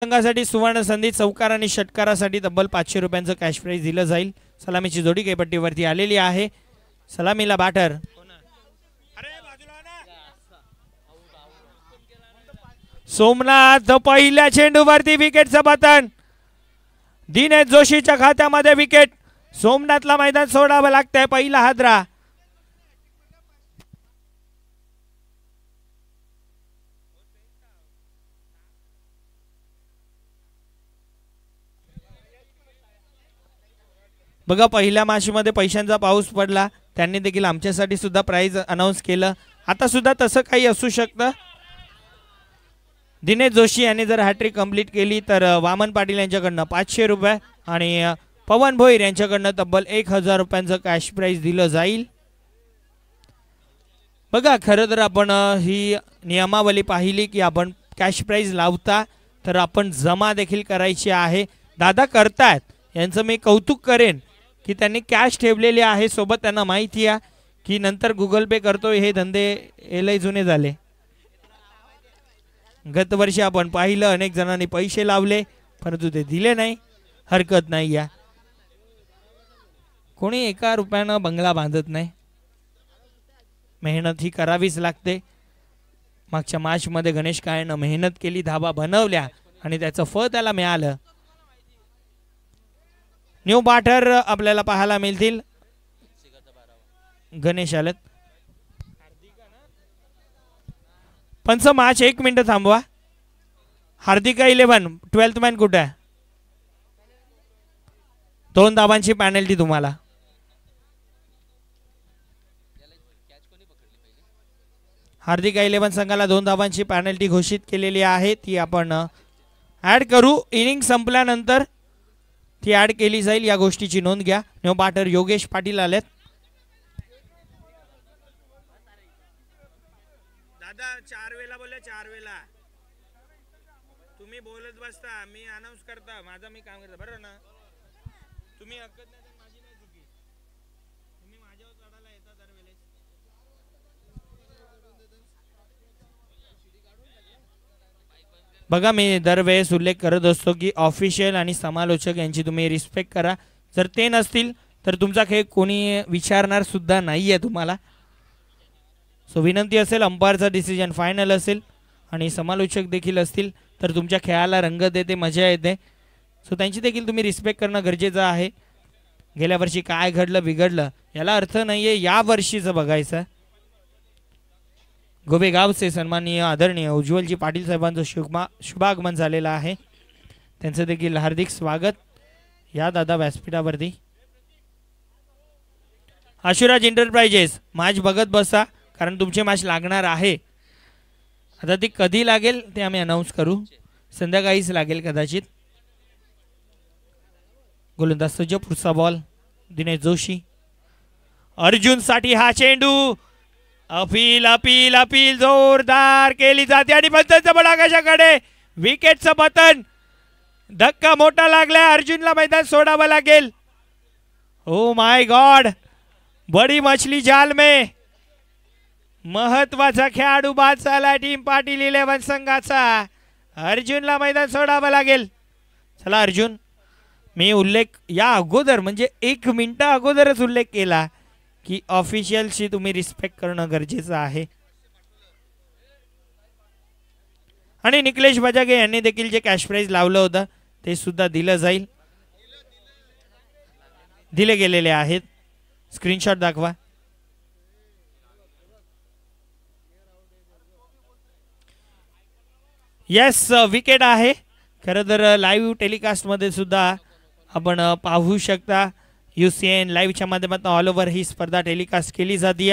संघासाठी सुवर्ण संधी, चौकार आणि षटकारासाठी तब्बल 500 रुपयांचं कॅश प्राइज दिलं जाईल. सलामीची जोडी कैपट्टीवरती आलेली आहे. सलामीला बॅटर सोमनाथ. पहिल्या चेंडूवरती विकेटचं पतन. दिनेश जोशीच्या खात्यामध्ये विकेट. सोमनाथला मैदान सोडावं लागतंय. पहिला हादरा. बघा पहिल्या मॅचमध्ये पैशांचा पाऊस पडला, त्यांनी देखील आमच्यासाठी सुद्धा प्राइज अनाउन्स केलं. आता सुद्धा तसं काही असू शकतं. दिनेश जोशी यांनी जर हॅट्रिक कंप्लीट केली तर वामन पाटील यांच्याकडनं 500 रुपये आणि पवन भोईर यांच्याकडनं तब्बल 1000 रुपयांचं कॅश प्राइज दिलं जाईल. बघा खरं तर आपण ही नियमावली पाहिली की आपण कॅश प्राइज लावता तर आपण जमा देखील करायची आहे. दादा करतायत, यांचं मी कौतुक करेन की त्यांनी कॅश ठेवलेली आहे सोबत. त्यांना माहिती आहे की नंतर गुगल पे करतोय हे धंदे लय जुने झाले. गत वर्षी आपण पाहिलं अनेक जणांनी पैसे लावले परंतु ते दिले नाही. हरकत नाही, या कोणी 1 रुपयानं बंगला बांधत नाही. मेहनत ही करावीच लागते. मागच्या मॅचमध्ये गणेश काळेनं मेहनत केली, धाबा बनवल्या आणि त्याचं फळ त्याला मिळालं. न्यू बॅटर आपल्याला पाहायला मिळतील. गणेश आलेत. पंच मॅच 1 मिनिट थांबवा. हार्दिका 11 12th मॅन कुठे आहे? 2 धावांची पॅनल्टी तुम्हाला. हार्दिका 11 संघाला 2 धावांची पॅनल्टी घोषित केलेली आहे. ती आपण ऍड करू. इनिंग संपल्यानंतर ती ऍड केली जाईल, या गोष्टीची नोंद घ्या. न्यू बॅटर योगेश पाटील आलेत. दादा 4 वेळा बोलले, 4 वेळा तुम्ही बोलत बसता, मी अनाउन्स करता, माझा मी काम करता, बरोबर ना? तुम्ही हक्कत नाही तर माझी नाही चुकी. तुम्ही माझ्यावर चढायला येता दरवेळेस. बघा मी दरवेळेस उल्लेख करत असतो की ऑफिशियल आणि समालोचक यांची तुम्ही रिस्पेक्ट करा. जर ते नसतील तर तुमचा खेळ कोणी विचारणार सुद्धा नाहीये तुम्हाला. सो विनंती असेल, अंपायरचा डिसिजन फायनल असेल आणि समालोचक देखील असतील तर तुमच्या खेळाला रंगत येते, मजा येते. सो त्यांची देखील तुम्ही रिस्पेक्ट करणं गरजेचं आहे. गेल्या वर्षी काय घडलं बिघडलं याला अर्थ नाहीये, या वर्षीचं बघायचं. गोबेगावचे सन्माननीय आदरणीय उज्ज्वलजी पाटील साहेबांचं शुभागमन झालेलं आहे. त्यांचं देखील हार्दिक स्वागत या दादा व्यासपीठावरती. आशुराज एंटरप्राइजेस मॅच बघत बसा कारण तुमची मॅच लागणार आहे. आता ती कधी लागेल ते आम्ही अनाउन्स करू. संध्याकाळीच लागेल कदाचित. गोलंदाज सज्ज, पुढचा बॉल दिनेश जोशी. अर्जुन साठी हा चेंडू. अपील अपील अपील जोरदार केली जाते आणि पंचांच्या बळाकाशाकडे विकेटचं पतन. धक्का मोठा लागलाय, अर्जुनला मैदान सोडावं लागेल. ओ माय गॉड, बडी मछली जाल में. महत्वाचा खेळाडू बाद झाला टीम पाटील 11 संघाचा. अर्जुनला मैदान सोडावं लागेल. चला अर्जुन, मी उल्लेख या अगोदर म्हणजे 1 मिनिटा अगोदरच उल्लेख केला की ऑफिशियलशी तुम्ही रिस्पेक्ट करणं गरजेचं आहे. आणि निकलेश बजागे यांनी देखील जे कॅश प्राइज लावलं होतं ते सुद्धा दिलं जाईल. दिले गेलेले आहेत. स्क्रीनशॉट दाखवा. येस, विकेट आहे. खरं तर लाईव्ह टेलिकास्टमध्ये सुद्धा आपण पाहू शकता. UCN लाईव्हच्या माध्यमातून ऑल ओव्हर ही स्पर्धा टेलिकास्ट केली जाते.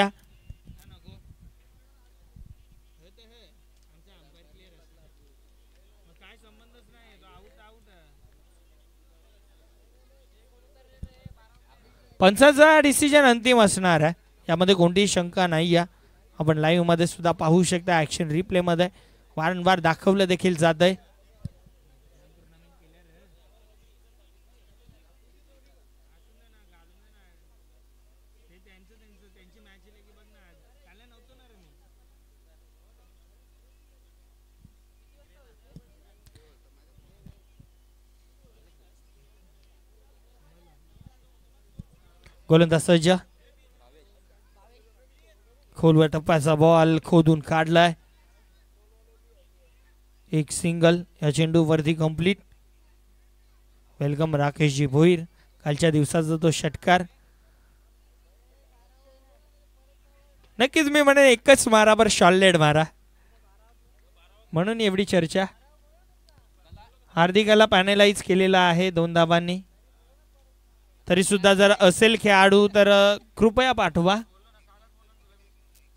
पंचाचा डिसिजन अंतिम असणार आहे, यामध्ये कोणतीही शंका नाही आहे. आपण लाईव्ह मध्ये सुद्धा पाहू शकता. ऍक्शन रिप्ले मध्ये वारंवार दाखवलं देखील जात आहे. गोलंदाज सज्ज. खोलवर टप्प्याचा बॉल खोदून काढलाय. एक सिंगल या चेंडू वरती कंप्लीट. वेलकम राकेशजी भोईर. कालच्या दिवसाचा तो षटकार. नक्कीच मी म्हणे एकच मारा बर शॉलेड मारा म्हणून एवढी चर्चा. हार्दिकाला पॅनलाइज केलेला आहे 2 धाबांनी. तरी सुद्धा जर असेल खेळाडू तर कृपया पाठवा.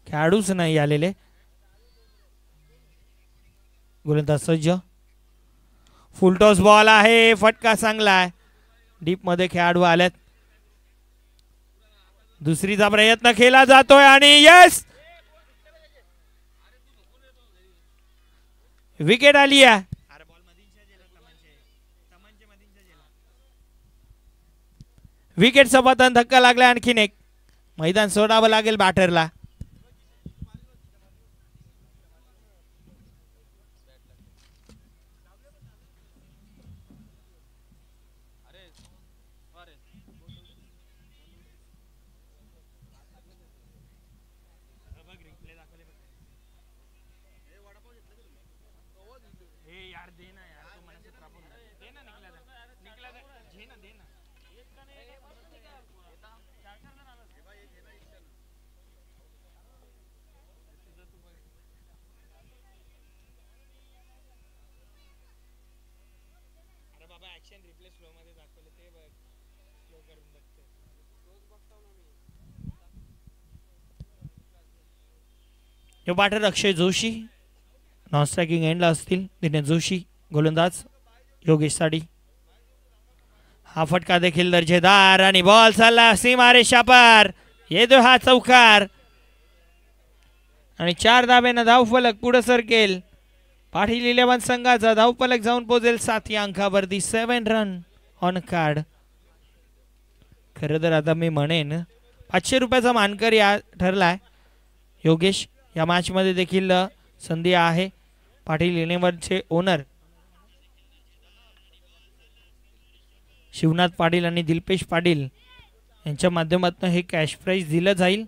खेळाडूच नाही आलेले. गोलंदाज सज्ज. फुलटॉस बॉल आहे. फटका चांगला आहे. डीप मध्ये खेळाडू आल्यात. दुसरीचा प्रयत्न केला जातोय आणि यस विकेट आली आहे. विकेटचा पतन. धक्का लागला. आणखीन एक. मैदान सोडावं लागेल बॅटरला. बॅटर अक्षय जोशी. नॉन स्ट्रायकिंग एंडला असतील. दिनेश जोशी गोलंदाज. योगेश साडी. हा फटका देखील दर्जेदार आणि बॉल चालला सीमारेषा पार. येतो हा चौकार आणि 4 धाब्यानं धावफलक पुढे सरकेल. पाटील 11 संघाचा धावफलक जाऊन पोहोचेल 7 या अंकावरती. 7 रन ऑन कार्ड. खरं तर आता मी म्हणेन 500 रुपयाचा मानकरी ठरलाय योगेश. या मॅच मध्ये देखील संधी आहे. पाटील 11चे ओनर शिवनाथ पाटील आणि दिलपेश पाटील यांच्या माध्यमातून हे कॅश प्राइज दिलं जाईल.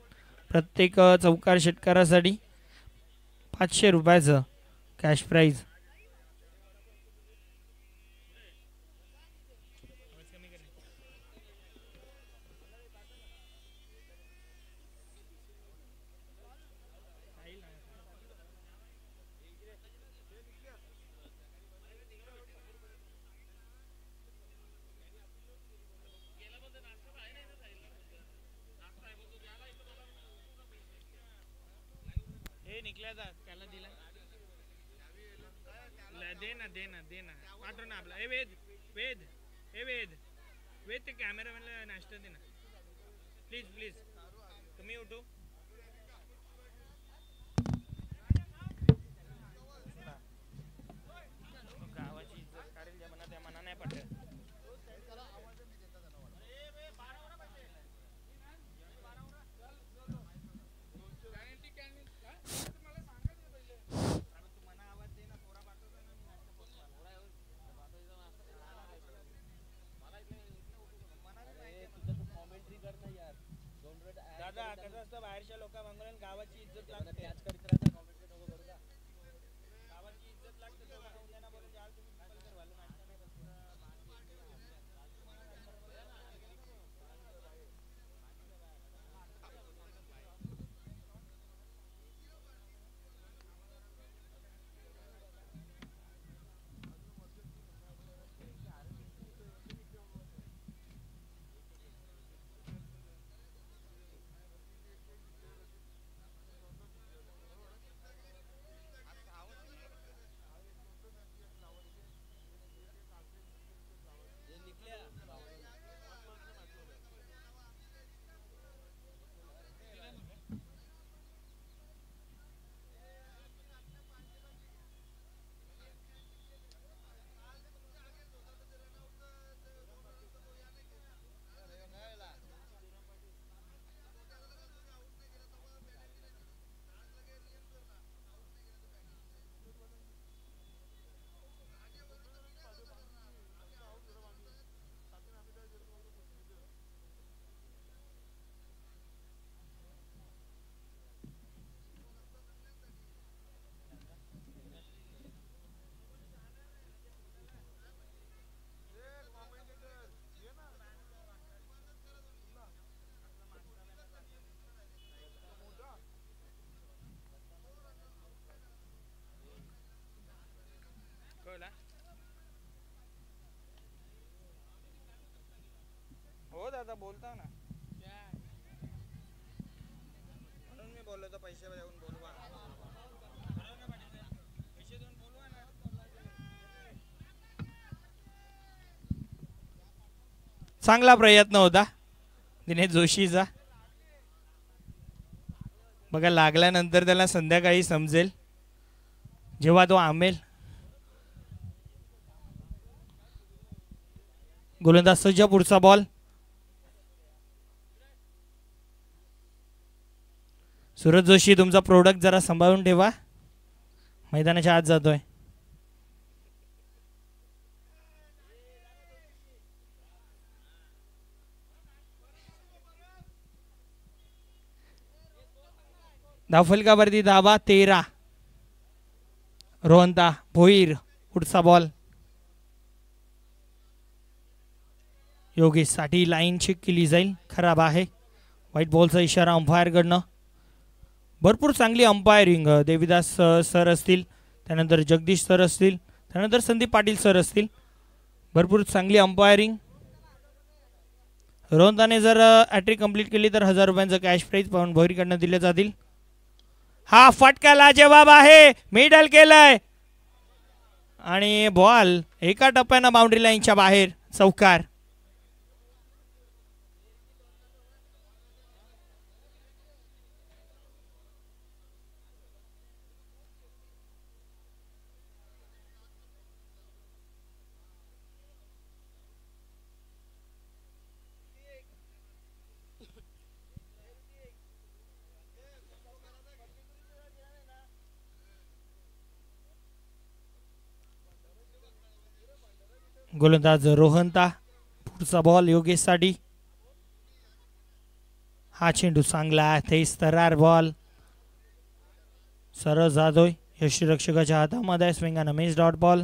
प्रत्येक चौकार षटकारासाठी 500 रुपयाचं कॅश प्राइज. वेद ते कॅमेरामॅनला नाश्ता दे ना प्लीज प्लीज. तुम्ही उठू. गावाची इज्जत काढेल ज्या मना त्या मना नाही पटत. दादा कसं असतं बाहेरच्या लोका मागून गावाची इज्जत लागते. गावाची इज्जत लागते. त्यांना बोलून यार तुम्ही पलकर वाले नाश्ता नाही करत. दादा बोलता ना म्हणून मी बोललो तर पैसे देऊन बोलवा पैसे देऊन बोलवा ना. चांगला प्रयत्न होता दिनेश जोशीचा. बघा लागल्यानंतर त्याला संध्याकाळी समजेल जेव्हा तो आमेल. गोलंदाज सज्ज. पुढचा बॉल. सूरज जोशी तुमचा प्रोडक्ट जरा सांभाळून ठेवा. मैदानाच्या आत जातोय. धावफलकावरती धावा 13. रोहनता भोईर. पुढचा बॉल. योगेश साठी लाईन चेक केली जाईल. खराब आहे. व्हाईट बॉलचा इशारा अंपायरकडनं. भरपूर चांगली अंपायरिंग देविदास सर असतील, त्यानंतर जगदीश सर असतील, त्यानंतर संदीप पाटील सर असतील. भरपूर चांगली अंपायरिंग. रोहनताने जर हॅट्रिक कंप्लीट केली तर 1000 रुपयांचं कॅश प्राईज पवन भोईरकडनं दिले जातील. हा फटका लाजवाब आहे. मिडल केलंय आणि बॉल एका टप्प्यानं बाउंड्री लाईनच्या बाहेर. चौकार. गोलंदाज रोहनता. पुढचा बॉल योगेश साठी. हा चेंडू चांगला. तेच तरार बॉल सरळ जातोय यष्टीरक्षकाच्या हातामध्ये. स्विंगानं मिस डॉट बॉल.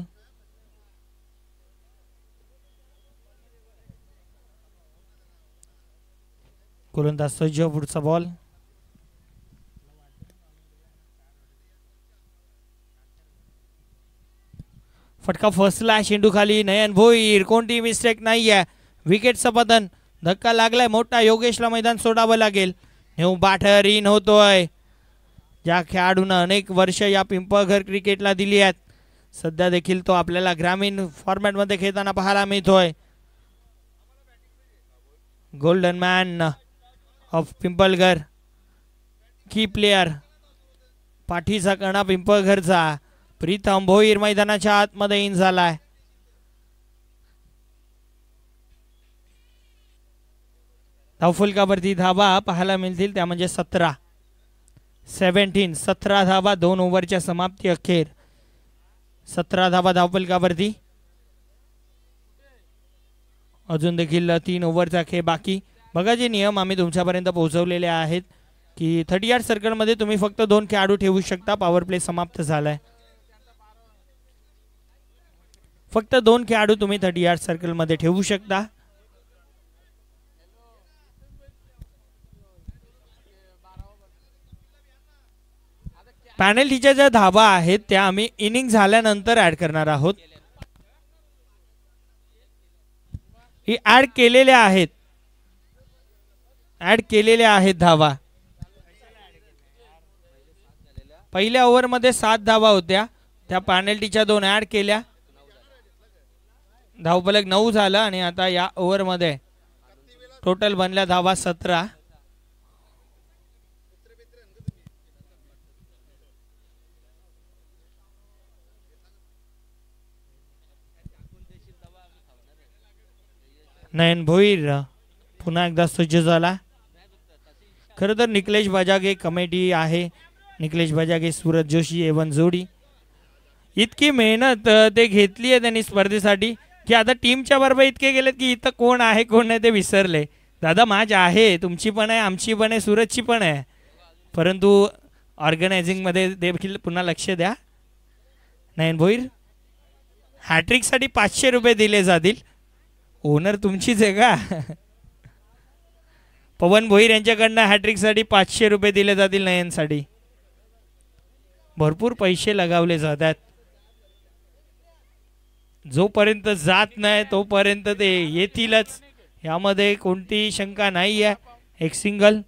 गोलंदाज सज्ज. पुढचा बॉल. फटका फसला. चेंडू खाली. नयन भोईर. कोणती मिस्टेक नाहीये. विकेटचं पतन. धक्का लागलाय मोठा. योगेशला मैदान सोडावं लागेल. न्यू बॅटर इन होतोय. ज्या खेळाडूंना अनेक वर्ष या पिंपळघर क्रिकेटला दिली आहेत, सध्या देखील तो आपल्याला ग्रामीण फॉर्मॅटमध्ये खेळताना पाहायला मिळतोय. Golden man of Pimpalghar. Key player. पाठीचा कणा पिंपळघरचा प्रीतम भोईर मैदानाच्या आतमध्ये इन झालाय. धावफलकावरती धावा पाहायला मिळतील त्या म्हणजे 17 धावा 2 ओव्हरच्या समाप्ती अखेर. 17 धावा धावफलकावरती. अजून देखील 3 ओव्हरचा खेळ बाकी. बघा जे नियम आम्ही तुमच्यापर्यंत पोहोचवलेले आहेत की 38 सर्कलमध्ये तुम्ही फक्त 2 खेळाडू ठेवू शकता. पॉवर प्ले समाप्त झालाय. फक्त 2 खेळाडू तुम्ही 38 सर्कलमध्ये ठेवू शकता. पॅनल्टीच्या ज्या धावा आहेत त्या आम्ही इनिंग झाल्यानंतर ऍड करणार आहोत. ही ऍड केलेल्या आहेत धावा. पहिल्या ओव्हरमध्ये 7 धावा होत्या, त्या पॅनल्टीच्या 2 ऍड केल्या. धावफलक 9 झाला आणि आता या ओव्हरमध्ये टोटल बनल्या धावा 17. नयन भोईर पुन्हा एकदा सज्ज झाला. खरं तर निकलेश बजागे कमिटी आहे. निकलेश बजागे, सूरज जोशी, एवन जोडी. इतकी मेहनत ते घेतली आहे त्यांनी स्पर्धेसाठी की आता टीमच्या बरोबर इतके गेलेत की इथं कोण आहे कोण नाही ते विसरले. दादा मॅच आहे, तुमची पण आहे, आमची पण आहे, सूरजची पण आहे, परंतु ऑर्गनायझिंगमध्ये देखील पुन्हा लक्ष द्या. नयन भोईर. हॅट्रिकसाठी 500 रुपये दिले जातील. ओनर तुमचीच आहे का? पवन भोईर यांच्याकडनं हॅट्रिकसाठी 500 रुपये दिले जातील नयनसाठी. भरपूर पैसे लगावले जातात. जोपर्यंत जात नाही तोपर्यंत ते येतीलच. यामध्ये कोणतीही शंका नाही आहे. एक सिंगल.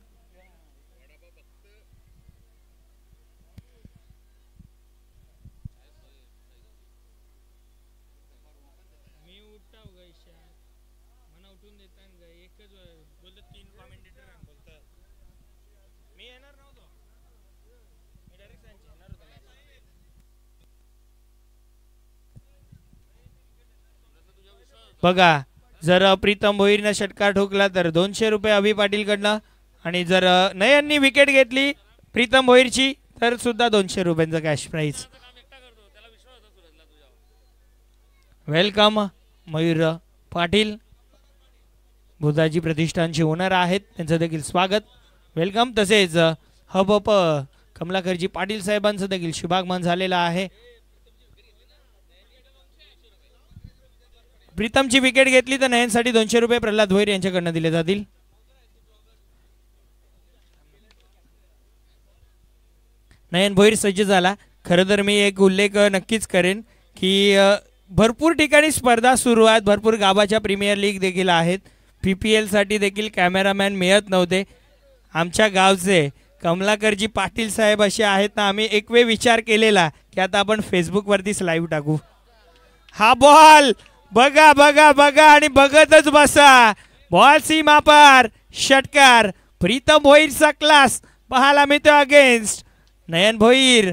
बघा जर प्रीतम भोईरनं षटकार ठोकला तर 200 रुपये अभि पाटील कडनं आणि जर नयननी विकेट घेतली प्रीतम भोईरची तर सुद्धा 200 रुपयांचा cash prize. Welcome Mayur Patil Budhaji प्रतिष्ठानचे ओनर आहेत त्यांचं देखील स्वागत. वेलकम. तसेच हब कमलाकरजी पाटील साहेबांचं देखील शुभागमन झालेलं आहे. प्रीतमची विकेट घेतली तर नयनसाठी 200 रुपये प्रल्हाद भोईर यांच्याकडनं दिले जातील. नयन भोईर सज्ज झाला. खरं तर मी एक उल्लेख नक्कीच करेन की भरपूर ठिकाणी स्पर्धा सुरू आहेत. भरपूर गावाच्या प्रीमियर लीग देखील आहेत. PPL साठी देखील कॅमेरामॅन मिळत नव्हते. आमच्या गावचे कमलाकरजी पाटील साहेब असे आहेत ना, आम्ही एक वेळ विचार केलेला की आता आपण फेसबुकवरतीच लाईव्ह टाकू. हा बॉल बघा बघा बघा आणि बघतच बसा. बॉल सीमा पार. षटकार. प्रीतम भोईरचा क्लास पाहायला मिळतो अगेन्स्ट नयन भोईर.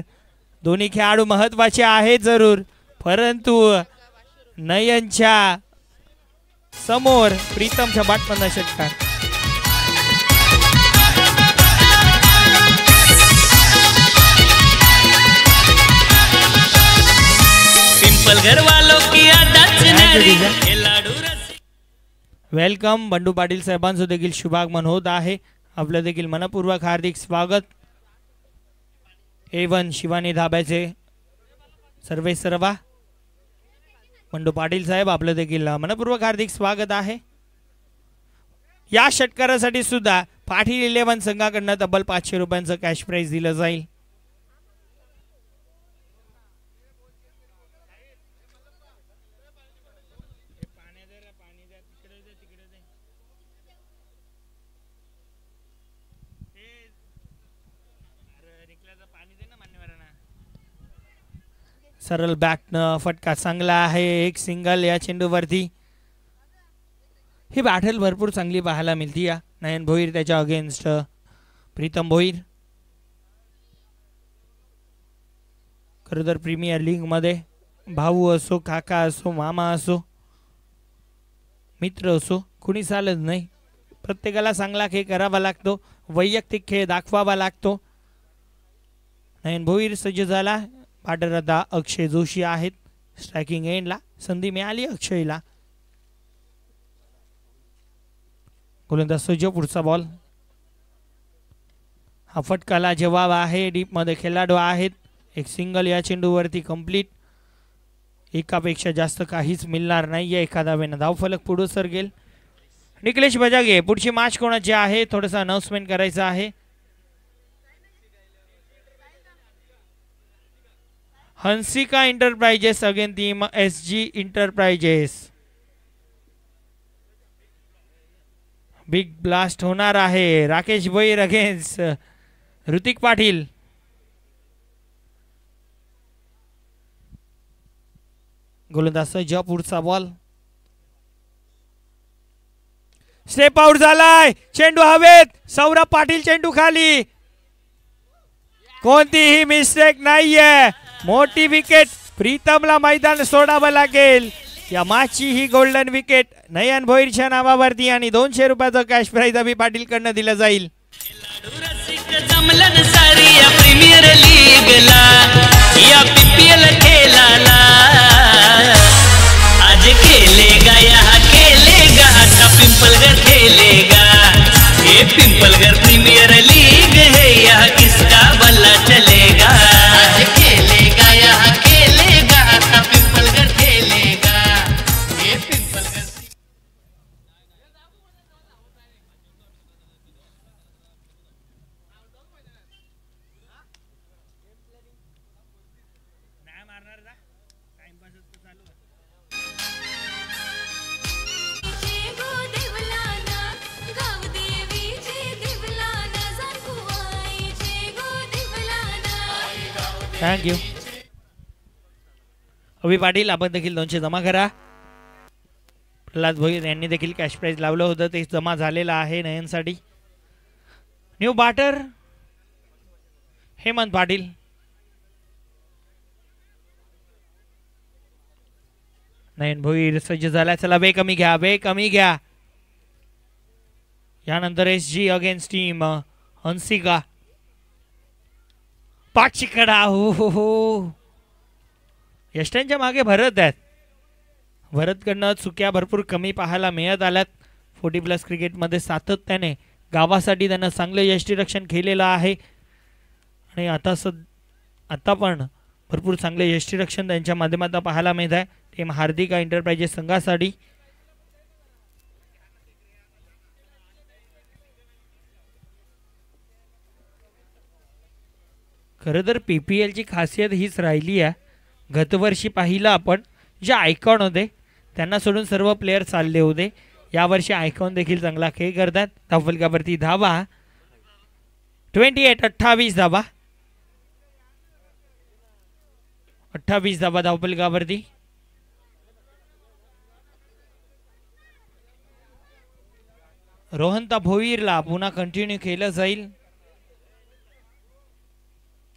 दोन्ही खेळाडू महत्वाचे आहेत जरूर, परंतु नयनच्या समोर प्रीतमच्या बाटमधला षटकार. वेलकम. बंडू पाटील साहेबांचं देखील शुभागमन होत आहे. आपलं देखील मनपूर्वक हार्दिक स्वागत. A1 शिवानी धाब्याचे सर्वे सर्वा बंडू पाटील साहेब आपलं देखील मनपूर्वक हार्दिक स्वागत आहे. या षटकारासाठी सुद्धा पाटील 11 संघाकडनं तब्बल 500 रुपयांचं कॅश प्राइज दिलं जाईल. सरळ बॅटनं फटका चांगला आहे. एक सिंगल या चेंडूवरती. ही बॅटल भरपूर चांगली पाहायला मिळते या. नयन भोईर त्याच्या अगेन्स्ट प्रीतम भोईर. खरं तर प्रीमियर लीग मध्ये भाऊ असो, काका असो, मामा असो, मित्र असो, कुणी चालत नाही. प्रत्येकाला चांगला खेळ करावा लागतो, वैयक्तिक खेळ दाखवावा लागतो. नयन भोईर सज्ज झाला. बॅटर आता अक्षय जोशी आहेत. स्ट्रायकिंग एंडला संधी मिळाली अक्षयला. गोलंदाज सज्ज. पुढचा बॉल. हा फटकाला जवाब आहे. डीप मध्ये खेळाडू आहेत. एक सिंगल या चेंडूवरती कंप्लीट. एकापेक्षा जास्त काहीच मिळणार नाहीये. एखादा वेळेला धावफलक पुढे सरकेल. निकलेश बजागे पुढची मॅच कोणाची आहे थोडंसं अनाउन्समेंट करायचं आहे. Hansika enterprises again team SG enterprises. Big blast होणार आहे. राकेश भोईर अगेन्स्ट ऋतिक पाटील. गोलंदाज सज्ज. पुढचा बॉल. स्टेप आउट झालाय. चेंडू हवेत. सौरभ पाटील चेंडू खाली. कोणतीही मिस्टेक नाहीये. मोठी विकेट. प्रीतमला मैदान सोडावं लागेल. या मॅचची ही गोल्डन विकेट नयन भोईरच्या नावावरती आणि 200 रुपयाचं कॅश प्राइज अभि पाटील कडनं दिलं जाईल. प्रीमियर लीगला या PPL खेळाला आज खेलेगा यहाँ खेलेगा आता पिंपलगढ़ खेलेगा. ये पिंपलगढ़ प्रीमियर लीग है यहाँ किसका बल्ला चलेगा. आज खेलेगा यहाँ खेलेगा आता पिंपलगढ़ खेलेगा. ये पिंपलगढ़. नाही मारणार का टाइमपास थँक्यू. अभि पाटील आपण देखील 200 जमा करा. प्रल्हाद भोईर यांनी देखील कॅश प्राइज लावलं होतं ते जमा झालेलं आहे नयनसाठी. New batter Hemant Patil. नयन भोईर सज्ज झाला. चला वे कमी घ्या, वे कमी घ्या. यानंतर SG अगेन्स्ट टीम हंसिका. पाचशे कडा. हो यष्ट्यांच्या मागे भरत आहेत. भरतकडनं चुक्या भरपूर कमी पाहायला मिळत आल्यात. 40+ क्रिकेटमध्ये सातत्याने गावासाठी त्यानं चांगलं यष्टीरक्षण केलेलं आहे आणि आता पण भरपूर चांगले यष्टीरक्षण त्यांच्या माध्यमातून पाहायला मिळत आहे. टीम हार्दिका एंटरप्राइजेस संघासाठी. खरं तर PPL ची खासियत हीच राहिली आहे. गतवर्षी पाहिलं आपण जे आयकॉन होते त्यांना सोडून सर्व प्लेयर चालले होते. यावर्षी आयकॉन देखील चांगला खेळ करतात. धावफलकावरती धावा 28 धावा. 28 धावा धावफलकावरती. रोहंता भोईरला पुन्हा कंटिन्यू केलं जाईल.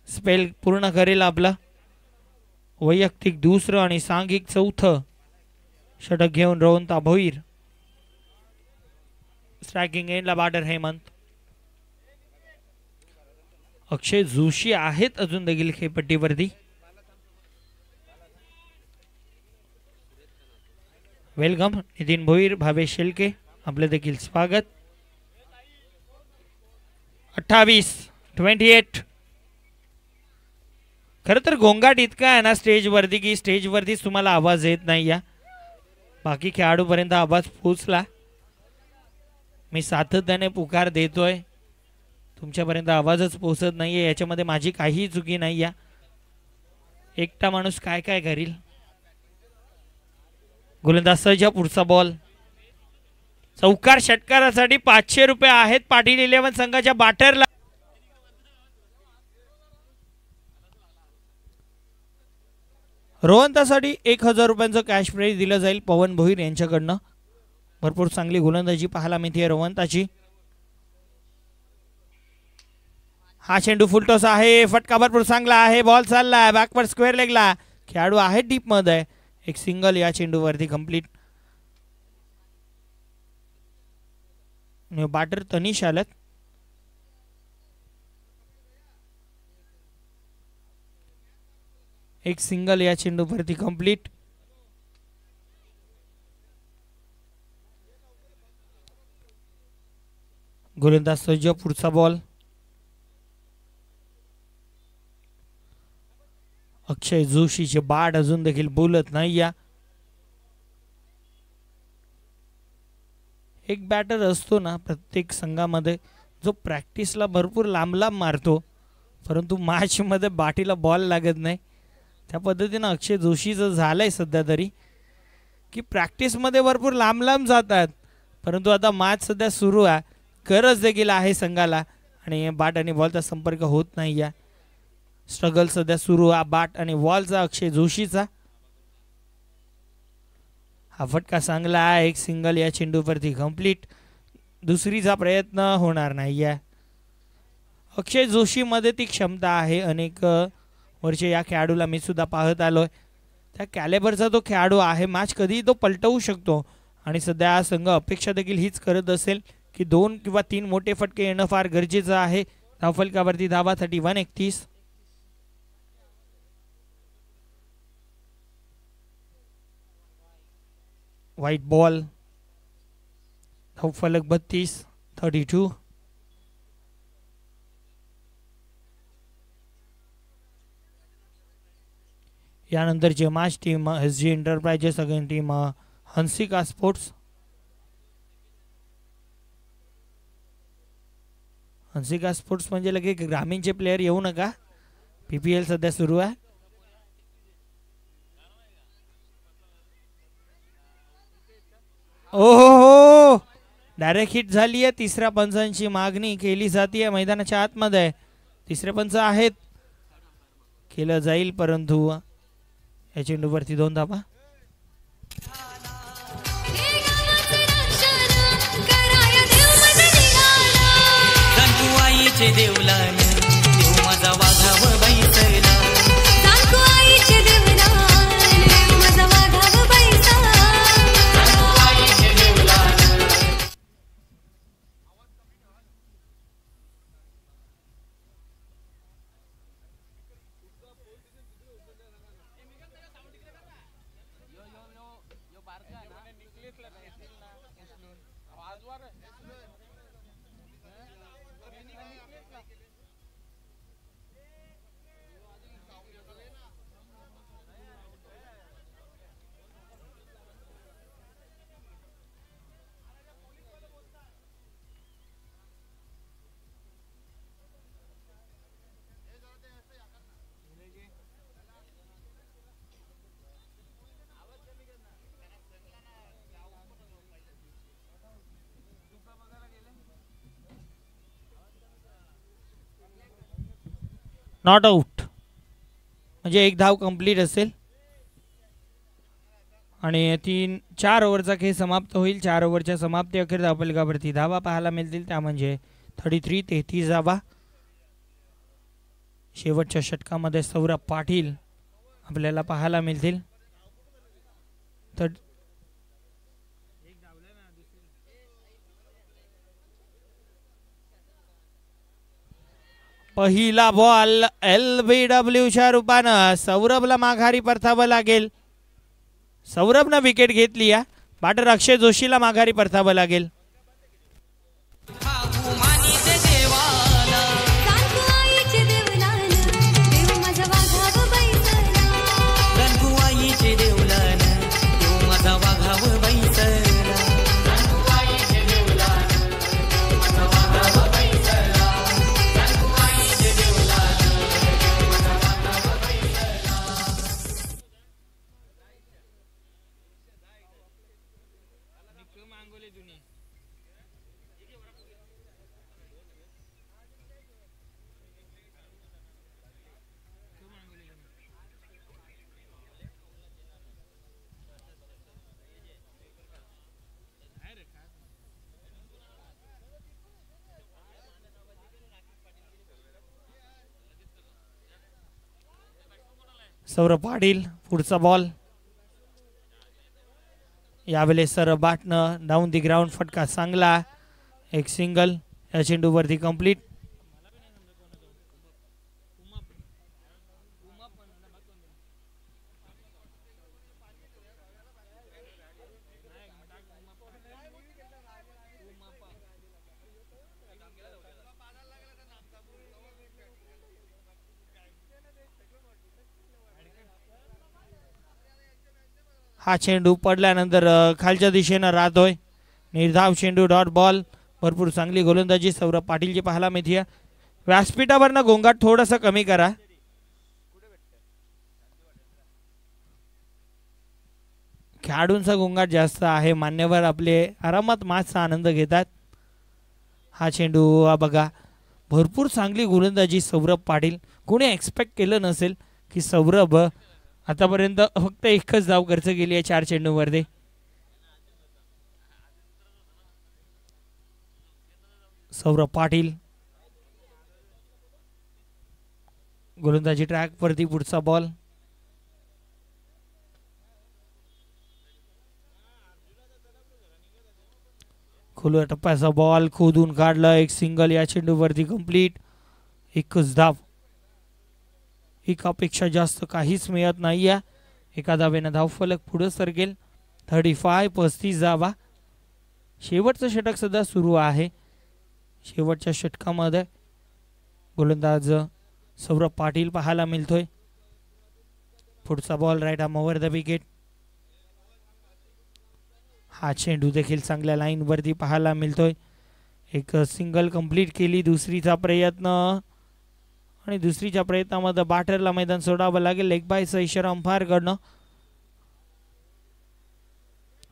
स्पेल पूर्ण करेल आपला. वैयक्तिक दुसरं आणि सांघिक चौथं षटक घेऊन रोहंता भोईर. स्ट्रायकिंग एंडला बॅटर हेमंत. अक्षय जोशी आहेत अजून देखील खेळपट्टीवरती. वेलकम नितीन भोईर, भावेश शेलके आपले देखील स्वागत. 28. खरं तर गोंगाट इतका आहे ना स्टेजवरती की स्टेजवरतीच तुम्हाला आवाज येत नाही. या बाकी खेळाडूपर्यंत आवाज पोचला. मी सातत्याने पुकार देतोय, तुमच्यापर्यंत आवाजच पोचत नाहीये. याच्यामध्ये माझी काहीही चुकी नाही. या एकटा माणूस काय काय करील. गोलंदाज सहज पुढचा बॉल. चौकार षटकारासाठी 500 रुपये आहेत पाटील 11 संघाच्या बॅटरला. रोहंतासाठी 1000 रुपयांचं कॅश प्राइज दिलं जाईल पवन भोईर यांच्याकडनं. भरपूर चांगली गोलंदाजी पाहायला मिळते रोहंताची. हा चेंडू फुलटॉस आहे. फटका भरपूर चांगला आहे. बॉल चालला बॅकवर्ड स्क्वेअर लेगला. खेळाडू आहे डीप मध्ये. एक सिंगल या चेंडूवरती कंप्लीट. न्यू बॅटर तनिष आलत. एक सिंगल या चेंडूवरती कंप्लीट. गोलंदाज सज्ज पुढचा बॉल. अक्षय जोशीचे बॅट अजून देखील बोलत नाही. या एक बॅटर असतो ना प्रत्येक संघामध्ये जो प्रॅक्टिसला भरपूर लांब लांब मारतो परंतु मॅच मध्ये बाटीला बॉल लागत नाही. त्या पद्धतीने अक्षय जोशीचं झालंय सध्या तरी की प्रॅक्टिस मध्ये भरपूर लांब लांब जातात परंतु आता मॅच सध्या सुरू आहे. गरज देखील आहे संघाला आणि बॅट आणि बॉलचा संपर्क होत नाही. या स्ट्रगल सध्या सुरू आहे बॅट आणि बॉलचा अक्षय जोशीचा. हा फटका चांगला आहे. एक सिंगल या चेंडूवरती कंप्लीट. दुसरीचा प्रयत्न होणार नाही. आहे अक्षय जोशी मध्ये ती क्षमता आहे. अनेक वर्षे या खेळाडूला मी सुद्धा पाहत आलोय. त्या कॅलेबरचा तो खेळाडू आहे. मॅच कधी तो पलटवू शकतो आणि सध्या हा संघ अपेक्षा देखील हीच करत असेल की 2 किंवा 3 मोठे फटके येणं फार गरजेचं आहे. धावफलकावरती धावा 31. White ball. धावफलक 32. यानंतरची match team SG enterprises again team Hansika sports. Hansika sports म्हणजे लगे ग्रामीणचे प्लेयर येऊ नका. PPL सध्या सुरू आहे. ओहो डायरेक्ट हिट झाली आहे. तिसऱ्या पंचांची मागणी केली जाते मैदानाच्या आतमध्ये. तिसरे पंच आहेत केलं जाईल, परंतु या चेंडूवरती 2 धावा. नॉट आउट म्हणजे 1 धाव कंप्लीट असेल आणि 4 ओव्हरचा खेळ समाप्त होईल. 4 ओव्हरच्या समाप्ती अखेर धावफलकावरती धावा पाहायला मिळतील, त्या म्हणजे 33 धावा. शेवटच्या षटकामध्ये सौरभ पाटील आपल्याला पाहायला मिळतील. तर पहिला बॉल LBWच्या रूपानं सौरभला माघारी परतावं लागेल. सौरभनं विकेट घेतली आहे. बॅटर अक्षय जोशीला माघारी परतावं लागेल. सौरभ पाटील पुढचा बॉल. यावेळेस सर बाटनं डाऊन दी ग्राउंड फटका चांगला. एक सिंगल या चेंडूवरती कंप्लीट. हा चेंडू पडल्यानंतर खालच्या दिशेनं राहतोय. निर्धाव चेंडू, डॉट बॉल. भरपूर चांगली गोलंदाजी सौरभ पाटीलची पाहायला मिळते. व्यासपीठावरनं गोंगाट थोडंसं कमी करा. खेळाडूंचा गोंगाट जास्त आहे. मान्यवर आपले आरामात मॅचचा आनंद घेतात. हा चेंडू बघा, भरपूर चांगली गोलंदाजी सौरभ पाटील. कोणी एक्सपेक्ट केलं नसेल की सौरभ आतापर्यंत फक्त 1च धाव खर्च केली आहे 4 चेंडूंवरती. सौरभ पाटील गोलंदाजी ट्रॅक वरती. पुढचा बॉल. खुल्या टप्प्याचा बॉल खोदून काढला. एक सिंगल या चेंडूवरती कंप्लीट. 1च धाव. एकापेक्षा जास्त काहीच मिळत नाहीये. एका धावेनं धावफलक पुढे सरकेल. 35 धावा. शेवटचं षटक सुद्धा सुरू आहे. शेवटच्या षटकामध्ये गोलंदाज सौरभ पाटील पाहायला मिळतोय. पुढचा ball right arm over the wicket. हा चेंडू देखील चांगल्या लाईन वरती पाहायला मिळतोय. एक सिंगल कंप्लीट केली. दुसरीचा प्रयत्न आणि दुसरीच्या प्रयत्नामध्ये बॅटरला मैदान सोडावं लागेल. लेग बायचा इशारा अंपायर कडनं.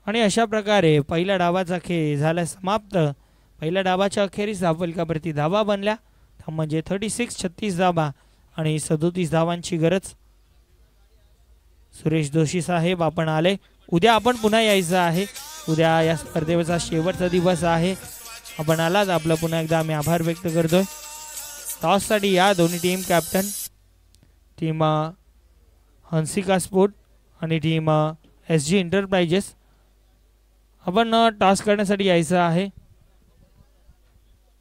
आणि अशा प्रकारे पहिल्या डावाचा खेळ झाला समाप्त. पहिल्या डावाच्या अखेरीस धावफलकावरती धावा बनल्या, म्हणजे 36 धावा आणि 37 धावांची गरज. सुरेश जोशी साहेब आपण आले. उद्या आपण पुन्हा यायचं आहे. उद्या या स्पर्धेचा शेवटचा दिवस आहे. आपण आलात आपलं पुन्हा एकदा आम्ही आभार व्यक्त करतोय. टॉससाठी या दोन्ही team captain, team Hansika sport आणि टीम SG एंटरप्राइजेस. आपण टॉस करण्यासाठी यायचं आहे.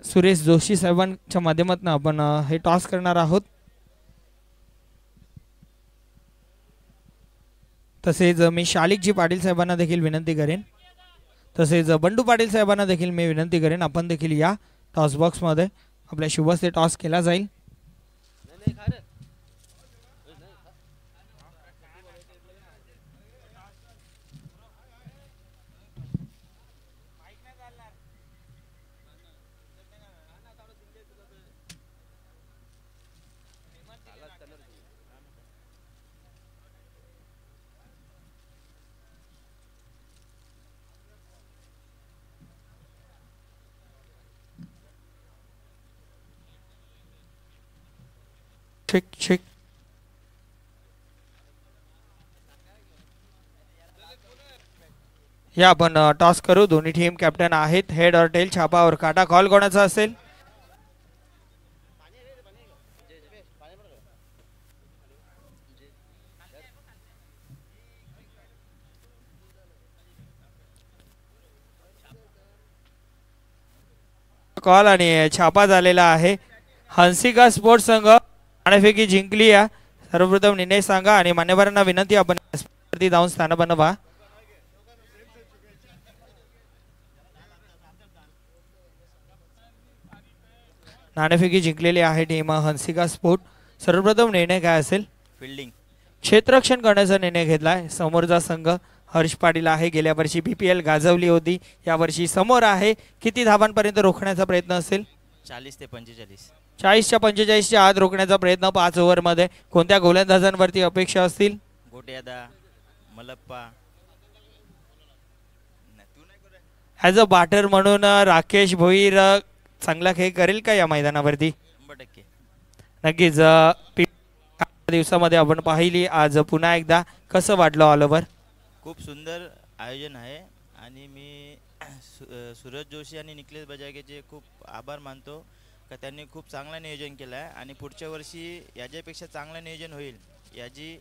सुरेश जोशी साहेबांच्या माध्यमातून आपण हे टॉस करणार आहोत. तसेच मी शालिकजी पाटील साहेबांना देखील विनंती करेन, तसेच बंडू पाटील साहेबांना देखील मी विनंती करेन आपण देखील या टॉस बॉक्समध्ये. आपल्या शुभ हस्ते टॉस केला जाईल. चेक या आपण टॉस करू. दोन्ही टीम कॅप्टन आहेत. हेड और टेल, छापा और काटा. कॉल कोणाचा असेल? कॉल आणि छापा झालेला आहे. हंसिका स्पोर्ट्स संघ नाणेफेकी जिंकली आहे. सर्वप्रथम निर्णय सांगा आणि मान्यवरांना विनंती आपण जाऊन स्थान बनवा. नाणेफेकी जिंकलेली आहे टीम हंसिका स्पोर्ट. सर्वप्रथम निर्णय काय असेल? फिल्डिंग. क्षेत्ररक्षण करण्याचा निर्णय घेतलाय. समोरचा संघ हर्ष पाटील आहे. गेल्या वर्षी BPL गाजवली होती, या वर्षी समोर आहे. किती धावांपर्यंत रोखण्याचा प्रयत्न असेल? 40 ते 45. 40च्या 45च्या आत रोखण्याचा प्रयत्न 5 ओव्हरमध्ये. कोणत्या गोलंदाजांवरती अपेक्षा असतील? गोट्यादा, मलप्पा. ॲज अ बॅटर म्हणून राकेश भोईर चांगला खेळ करेल का या मैदानावरती? 100%. नक्कीच. दिवसामध्ये आपण पाहिली, आज पुन्हा एकदा कसं वाटलं ऑल ओव्हर? खूप सुंदर आयोजन आहे आणि मी सूरज जोशी आणि निखिलेश बजागेचे खूप आभार मानतो का त्यांनी खूप चांगलं नियोजन केलं आहे आणि पुढच्या वर्षी याच्यापेक्षा चांगलं नियोजन होईल याची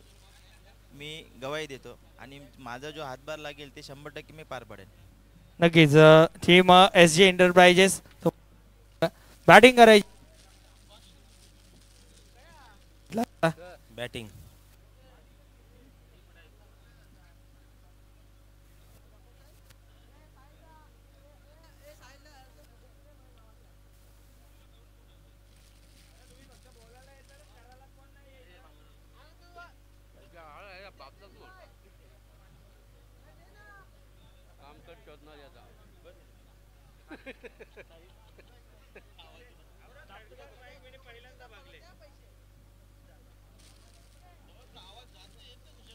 मी गवाही देतो आणि माझा जो हातभार लागेल ते 100% मी पार पडेन. नक्कीच. टीम SG एंटरप्राइजेस बॅटिंग करायची. बॅटिंग.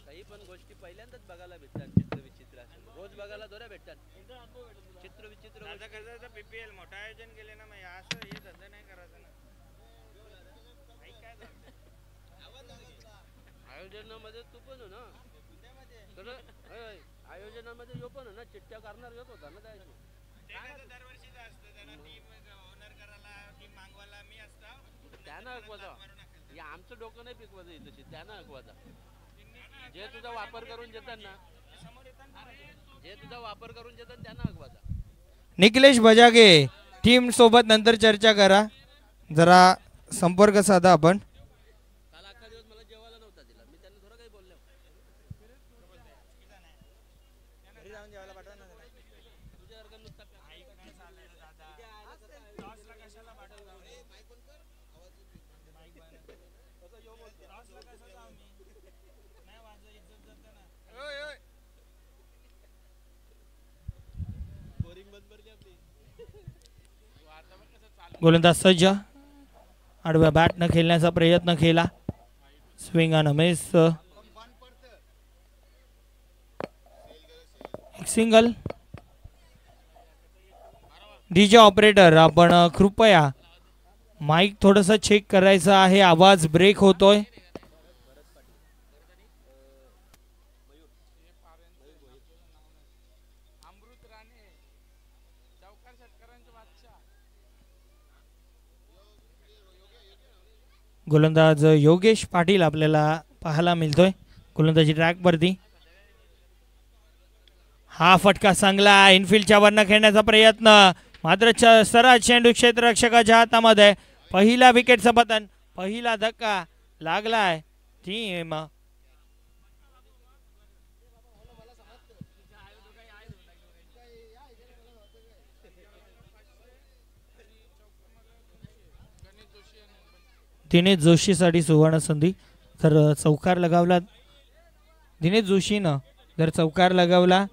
काही पण गोष्टी पहिल्यांदाच बघायला भेटतात. चित्र विचित्र रोज बघायला थोड्या भेटतात. चित्र विचित्र BPL मोठं आयोजन केले ना, मग असं हे धंदा नाही करायचं ना. आयोजनामध्ये तू पण हो ना, आयोजनामध्ये यो पण हो ना, चिठ्ठ्या करणार येत होता ना त्याची. दरवर्षीच असतं त्याला टीम ओनर करायला, टीम मागवायला मी असता. त्यानं ऐकवायचा. या आमचं डोकं नाही पिकवायचं इथं, त्यानं ऐकवायचा. जे तुझा वापर करून देतात ना, जे तुझा वापर करून देतात त्यांना ऐकवायचा. निखिलेश बजागे टीम सोबत नंतर चर्चा करा, जरा संपर्क साधा आपण. काल अख्खा दिवस मला जेवायला नव्हता दिला, मी त्यांना थोडं काही बोललो. घरी जाऊन जेवायला पाठवा ना तुझ्यासारखं नुसतं कशाला पाठवलं. गोलंदाज सज्ज, आडव्या बॅट न खेळण्याचा प्रयत्न केला. स्विंग आणि मिस. एक सिंगल. डीजे ऑपरेटर आपण कृपया माईक थोडस चेक करायचं आहे, आवाज ब्रेक होतोय. गोलंदाज योगेश पाटील आपल्याला पाहायला मिळतोय गोलंदाजी ट्रॅक वरती. हा फटका चांगला, इनफिल्डच्या वरनं खेळण्याचा प्रयत्न, मात्र सरळ चेंडू क्षेत्ररक्षकाच्या हातामध्ये. पहिला विकेटचं पतन, पहिला धक्का लागलाय. टीम दिनेश जोशीसाठी सुवर्ण संधी. तर चौकार लगावला दिनेश जोशीनं, जर चौकार लगावला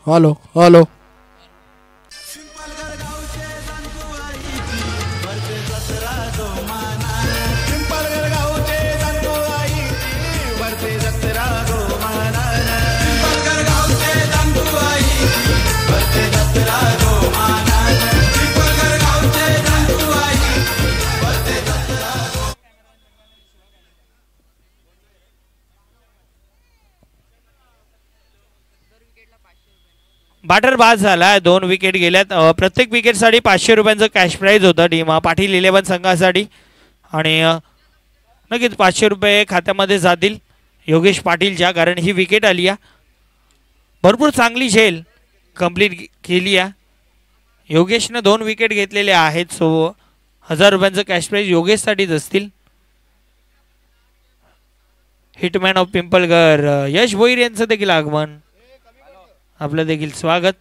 हॅलो हॅलो बॅटर बाद झाला, 2 विकेट गेल्यात. प्रत्येक विकेटसाठी 500 रुपयांचं कॅश प्राईज होतं टीम पाटील 11 संघासाठी. आणि नक्कीच 500 रुपये खात्यामध्ये जातील योगेश पाटीलच्या, कारण ही विकेट आली आहे. भरपूर चांगली झेल कंप्लीट केली आहे. योगेशनं 2 विकेट घेतलेले आहेत. सो 1000 रुपयांचं कॅश प्राईज योगेशसाठीच असतील. हिटमॅन ऑफ पिंपळगर यश भोईर यांचं देखील आगमन, आपलं देखील स्वागत.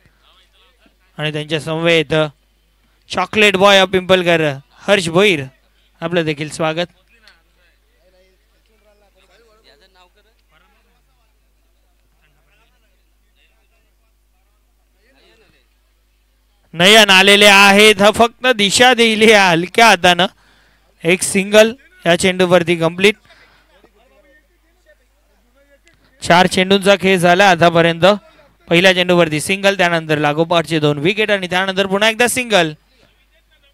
आणि त्यांच्या समवेत chocolate boy of Pimpalgar Harsh Bhoir, आपलं देखील स्वागत. नयन आलेले आहेत, फक्त दिशा दिली हलक्या हातानं. एक सिंगल या चेंडूवरती कंप्लीट. 4 चेंडूंचा खेळ झाला आतापर्यंत. पहिल्या चेंडूवरती सिंगल, त्यानंतर लागोपाठचे 2 विकेट आणि त्यानंतर पुन्हा एकदा सिंगल.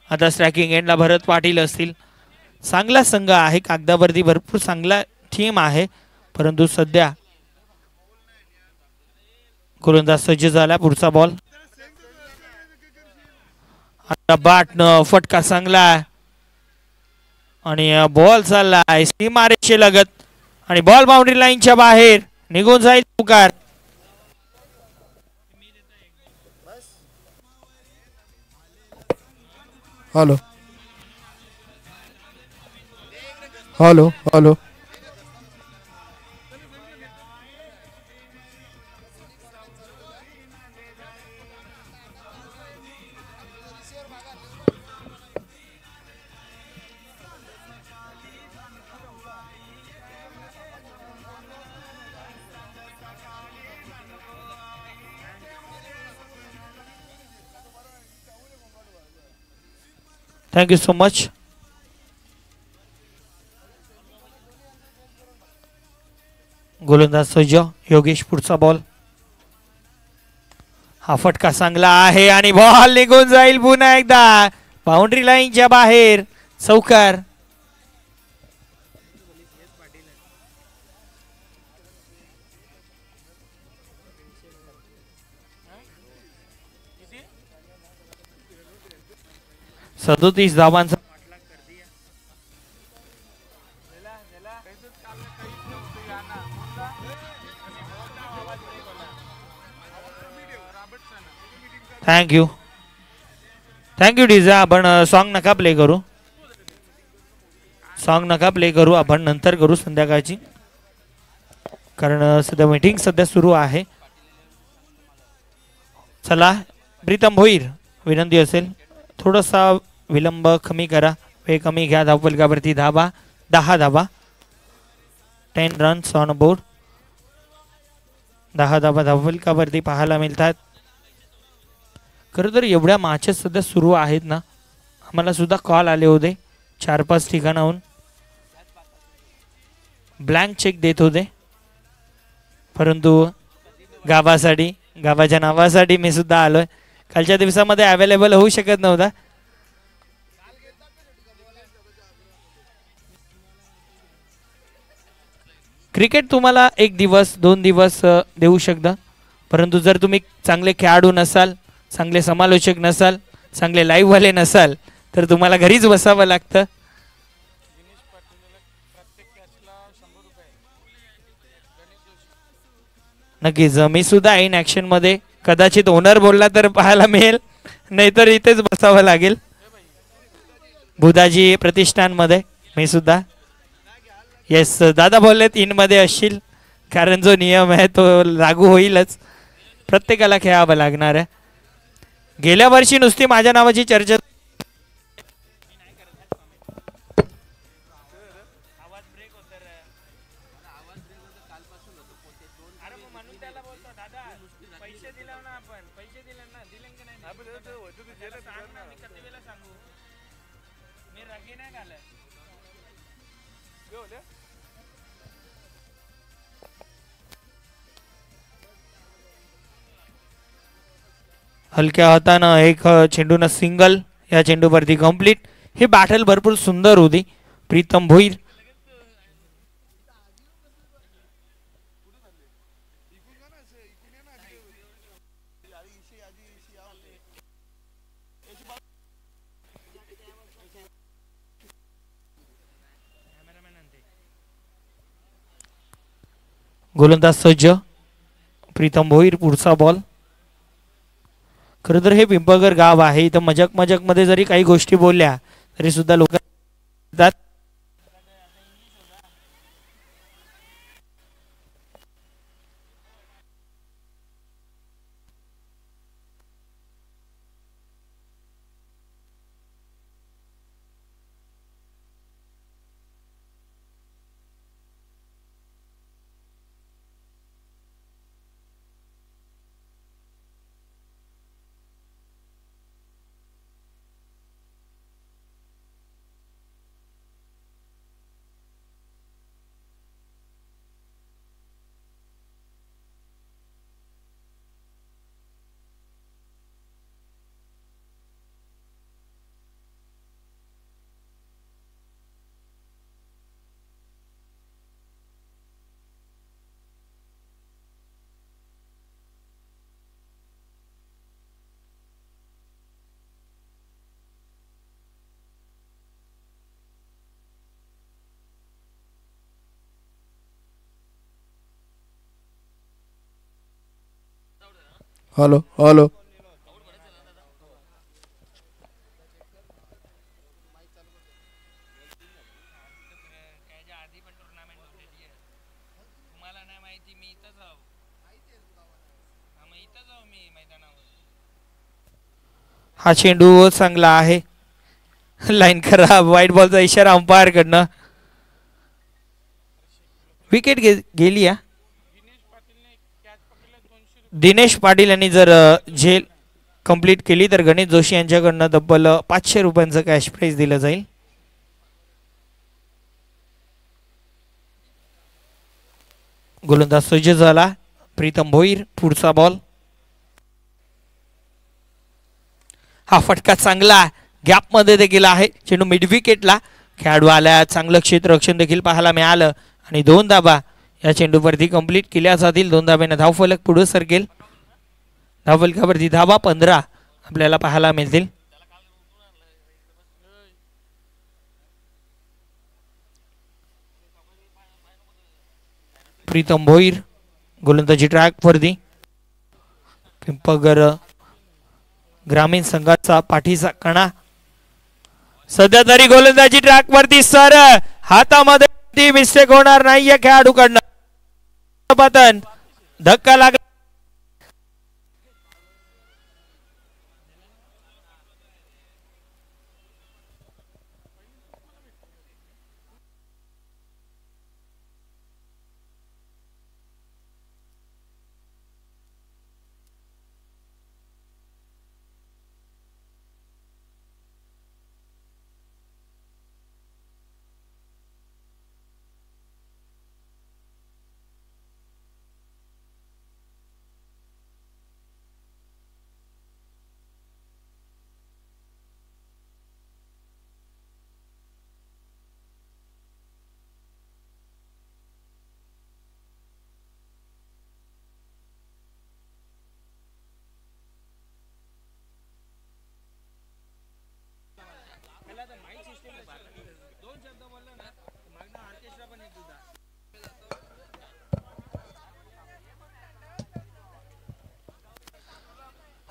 आता स्ट्रायकिंग एंडला भरत पाटील असतील. चांगला संघ आहे कागदावरती, भरपूर चांगला टीम आहे, परंतु सध्या गोलंदाज सज्ज झाला. पुढचा बॉल, आता बॅटनं फटका चांगला आणि बॉल चाललाय सीमारेषे लगत आणि बॉल बाउंड्री लाईनच्या बाहेर निघून जाईल. पुकार hello hello hello thank you so much. गोलंदाज सज्ज योगेश, पुढचा बॉल. हा फटका चांगला आहे आणि बॉल निघून जाईल पुन्हा एकदा बाउंड्री लाईनच्या बाहेर. चौकार. 37 धावांचा थँक्यू थँक्यू डीजा. आपण सॉन्ग नका प्ले करू, सॉन्ग नका प्ले करू, आपण नंतर करू संध्याकाळची, कारण सध्या मीटिंग सध्या सुरू आहे. चला प्रीतम भोईर, विनंती असेल थोडासा विलंब कमी करा, वेळ कमी घ्या. धावफलकावरती धावा 10 धावा, 10 रन्स ऑन बोर्ड. 10 धावा धावफलकावरती पाहायला मिळतात. खरं तर एवढ्या मॅचेस सध्या सुरू आहेत ना, आम्हाला सुद्धा कॉल आले होते 4-5 ठिकाणाहून, ब्लँक चेक देत होते, परंतु गावासाठी, गावाच्या नावासाठी मी सुद्धा आलोय. कालच्या दिवसामध्ये अवेलेबल होऊ शकत नव्हता. क्रिकेट तुम्हाला 1 दिवस 2 दिवस देऊ शकता, परंतु जर तुम्ही चांगले खेळाडू नसाल, चांगले समालोचक नसाल, चांगले लाईव्ह वाले नसाल, तर तुम्हाला घरीच बसावं लागतं. नक्कीच मी सुद्धा इन ऍक्शन मध्ये, कदाचित ओनर बोलला तर पाहायला मिळेल, नाहीतर इथेच बसावं लागेल. बुधाजी प्रतिष्ठान मध्ये मी सुद्धा. येस दादा बोललेत इन मध्ये असशील, कारण जो नियम आहे तो लागू होईलच, प्रत्येकाला खेळावं लागणार आहे. गेल्या वर्षी नुसती माझ्या नावाची चर्चा, हलक्या हातानं एक चेंडूनं सिंगल, या चेंडूवरती कंप्लीट. ही बॅटल भरपूर सुंदर होती. प्रीतम भोईर गोलंदाज सज्ज. प्रीतम भोईर पुढचा बॉल. खरं तर हे पिंपळगर गाव आहे, इथं मजाक मजाक मध्ये जरी काही गोष्टी बोलल्या तरी सुद्धा लोक हॅलो हॅलो हा चेंडू चांगला आहे. लाईन करा, व्हाईट बॉलचा इशारा अंपायर कडनं. विकेट गेली या. दिनेश पाटील यांनी जर झेल कंप्लीट केली तर गणेश जोशी यांच्याकडनं तब्बल 500 रुपयांचं कॅश प्राइज दिलं जाईल. गोलंदाज सज्ज झाला. प्रीतम भोईर पुढचा बॉल. हा फटका चांगला गॅप मध्ये देखील आहे. चेंडू मिड विकेटला. खेळाडू आल्या, चांगलं क्षेत्ररक्षण देखील पाहायला मिळालं आणि 2 धाबा या चेंडूवरती कंप्लीट केल्या जातील. 2 धाब्याने धावफलक पुढे सरकेल. धावफलकावरती धाबा 15 आपल्याला पाहायला मिळतील. प्रीतम भोईर गोलंदाजी ट्रॅक वरती. पिंपळगर ग्रामीण संघाचा पाठीचा कणा सध्या तरी गोलंदाजी ट्रॅक वरती सर हातामध्ये मिस्टेक होणार नाहीये खेळाडूकडनं. पतन धक्का लागला.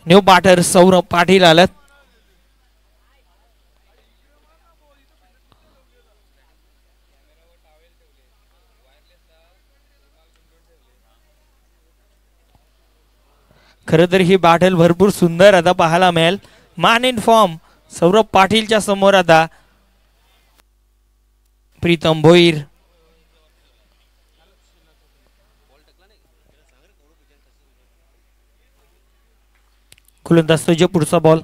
न्यू बॅटर सौरभ पाटील आलं. खरं तर ही बॅटल भरपूर सुंदर आता पाहायला मिळेल. मॅन इन फॉर्म सौरभ पाटीलच्या समोर आता प्रीतम भोईर. गोलंदाज तुझे पुढचा बॉल.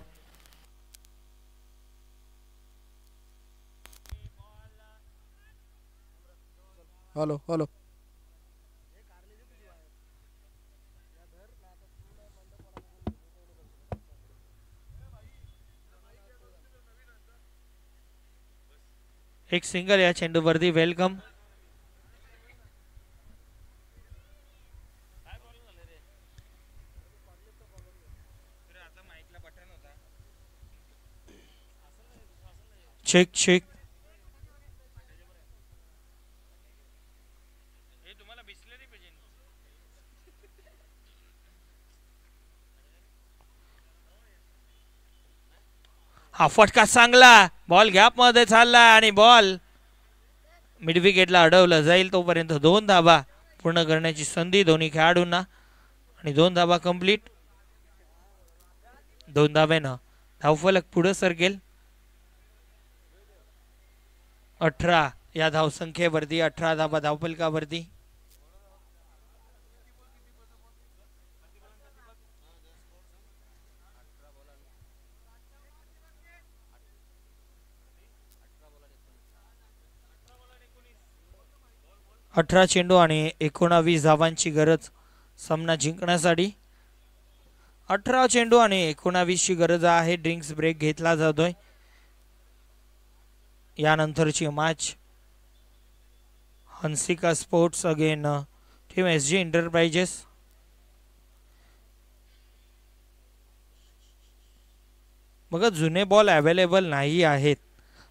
Hello hello. एक सिंगल या चेंडूवरती. वेलकम. Check check. हा फटका चांगला. बॉल गॅप मध्ये चालला आणि बॉल मिड विकेटला अडवलं जाईल. तोपर्यंत 2 धाबा पूर्ण करण्याची संधी दोन्ही खेळाडूंना आणि 2 धाबा कंप्लीट. 2 धाब्यानं धावफलक पुढे सरकेल. 18 या धावसंख्येवरती 18 धाबा धावफलकावरती. अठरा चेंडू आणि 19 धावांची गरज सामना जिंकण्यासाठी. 18 चेंडू आणि 19 ची गरज आहे. ड्रिंक्स ब्रेक घेतला जातोय. यानंतरची match Hansika sports again team SG enterprises. बघा जुने बॉल अवेलेबल नाही आहेत.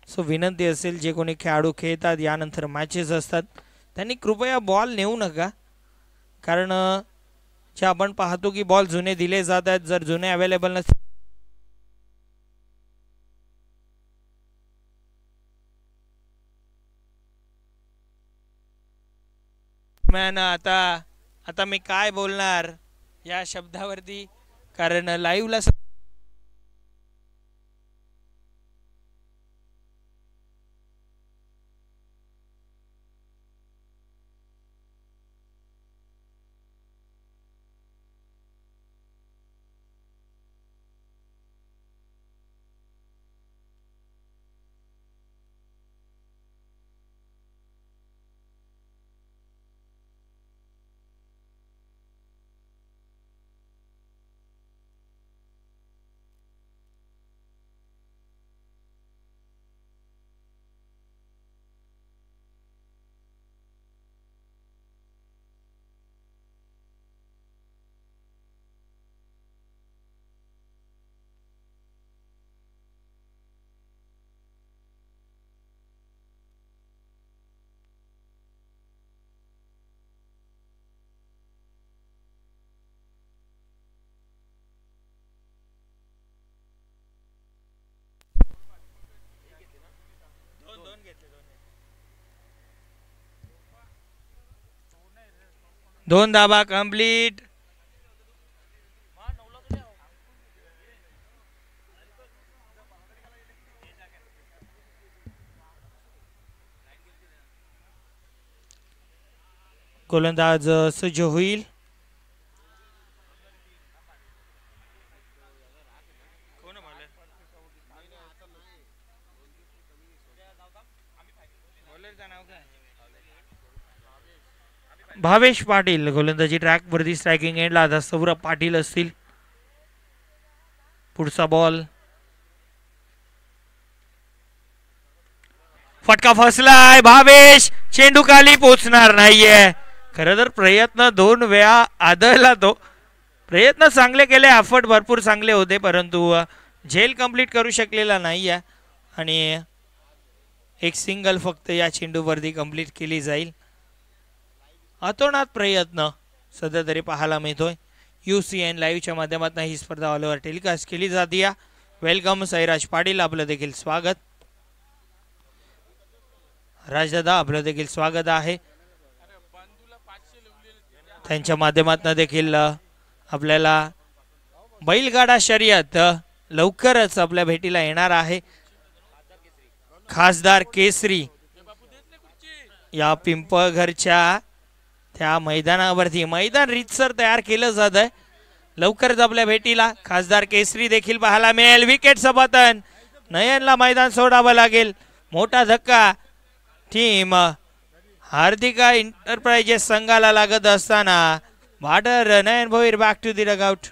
सो विनंती असेल जे कोणी खेळाडू खेळतात यानंतर मॅचेस असतात त्यांनी कृपया बॉल नेऊ नका. कारण जे आपण पाहतो की बॉल जुने दिले जातात. जर जुने अवेलेबल नसतील मॅन आता मी काय बोलणार या शब्दावरती. कारण लाईव्हला 2 धाबा कंप्लीट. गोलंदाज सज्ज होईल. भावेश पाटील गोलंदाजी ट्रॅक वरती स्ट्रायकिंग एंडला. आता सौरभ पाटील असतील. पुढचा बॉल फटका फसलाय. भावेश चेंडू खाली पोचणार नाहीये. खरं तर प्रयत्न 2 वेळा आदळला तो. प्रयत्न चांगले केले, एफर्ट भरपूर चांगले होते, परंतु झेल कंप्लीट करू शकलेला नाहीये आणि एक सिंगल फक्त या चेंडूवरती कंप्लीट केली जाईल. अतोनात प्रयत्न सध्या तरी पाहायला मिळतोय. UCN लाईव्हच्या माध्यमातून ही स्पर्धा ऑल ओव्हर टेलिकास्ट केली जाते. वेलकम साईराज पाटील, आपलं देखील स्वागत. राजदादा आपलं देखील स्वागत आहे. त्यांच्या माध्यमातून देखील आपल्याला बैलगाडा शर्यत लवकरच आपल्या भेटीला येणार आहे. खासदार केसरी या पिंपळघरच्या त्या मैदानावरती मैदान रीतसर तयार केलं जात आहे. लवकरच आपल्या भेटीला खासदार केसरी देखील पाहायला मिळेल. विकेटचं पतन, नयनला मैदान सोडावं लागेल. मोठा धक्का टीम हार्दिका एंटरप्राइजेस संघाला लागत असताना batter Nayan Bhoir back to the dugout.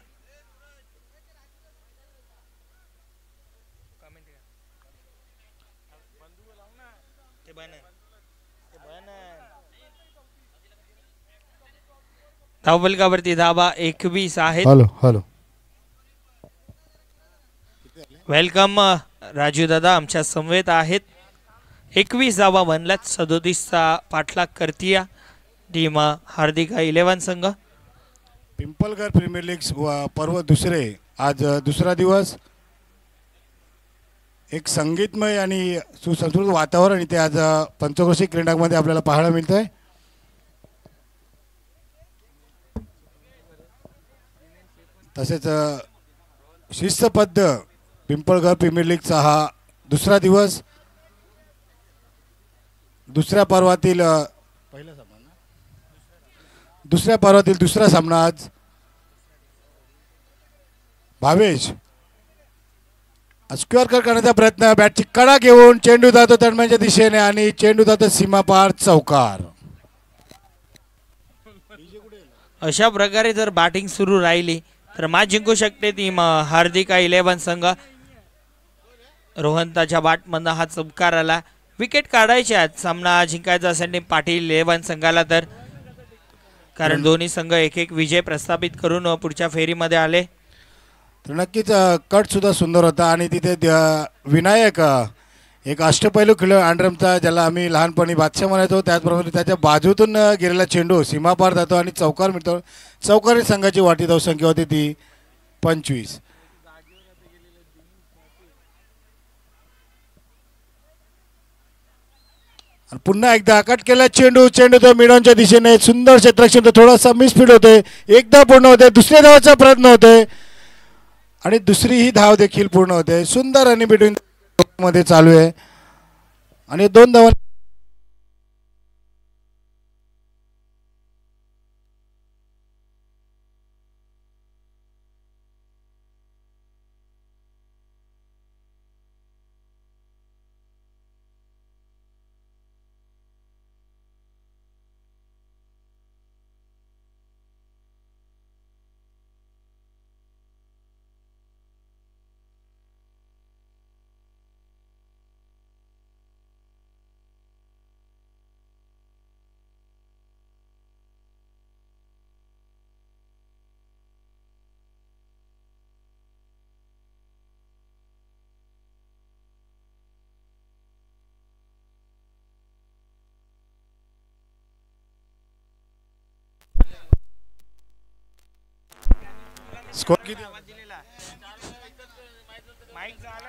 धावफलकावरती धाबा 21 आहेत. Hello hello. वेलकम राजू दादा आमच्या समवेत आहेत. 21 धावा बनल्यात. 37चा पाठलाग करतीया टीम हार्दिका 11 संघ. पिंपळघर प्रीमियर लीग पर्व दुसरे, आज दुसरा दिवस. एक संगीतमय आणि सुसंस्कृत वातावरण इथे आज पंचक्रोशी क्रीडामध्ये आपल्याला पाहायला मिळत आहे. तसेच शिस्तबद्ध पिंपळघर प्रीमियर लीगचा हा दुसरा दिवस. दुसऱ्या पर्वातील दुसरा सामना आज. भावेश स्क्वेअर कट करण्याचा प्रयत्न, बॅटची कडा घेऊन चेंडू जातो तळमळच्या दिशेने आणि चेंडू जातो सीमापार चौकार. अशा प्रकारे जर बॅटिंग सुरू राहिली तर मॅच जिंकू शकते टीम हार्दिका 11 संघ. रोहंताच्या बॅटमधनं हा चमकार आला. विकेट काढायचे आहेत. सामना जिंकायचा असेल पाटील 11 संघाला, तर कारण दोन्ही संघ एक एक विजय प्रस्थापित करून पुढच्या फेरीमध्ये आले. तर नक्कीच कट सुद्धा सुंदर होता आणि तिथे विनायक एक अष्टपैलू खेळाडू अँड्रमचा, ज्याला आम्ही लहानपणी बादशाह म्हणायचो, त्याचप्रमाणे त्याच्या बाजूतून गेलेला चेंडू सीमापार जातो आणि चौकार मिळतो. चौकारी संघाची वाटी धावसंख्या होती ती 25. पुन्हा एकदा कट केला चेंडू, चेंडू तो मिडॉनच्या दिशेने सुंदर क्षेत्ररक्षण, थोडासा मिसफीड होते. एकदा पूर्ण होते, दुसऱ्या धावाचा प्रयत्न होते आणि दुसरी ही धाव देखील पूर्ण होते. सुंदर रनिंग बिटवीन मध्ये चालू आहे आणि 2 धावा.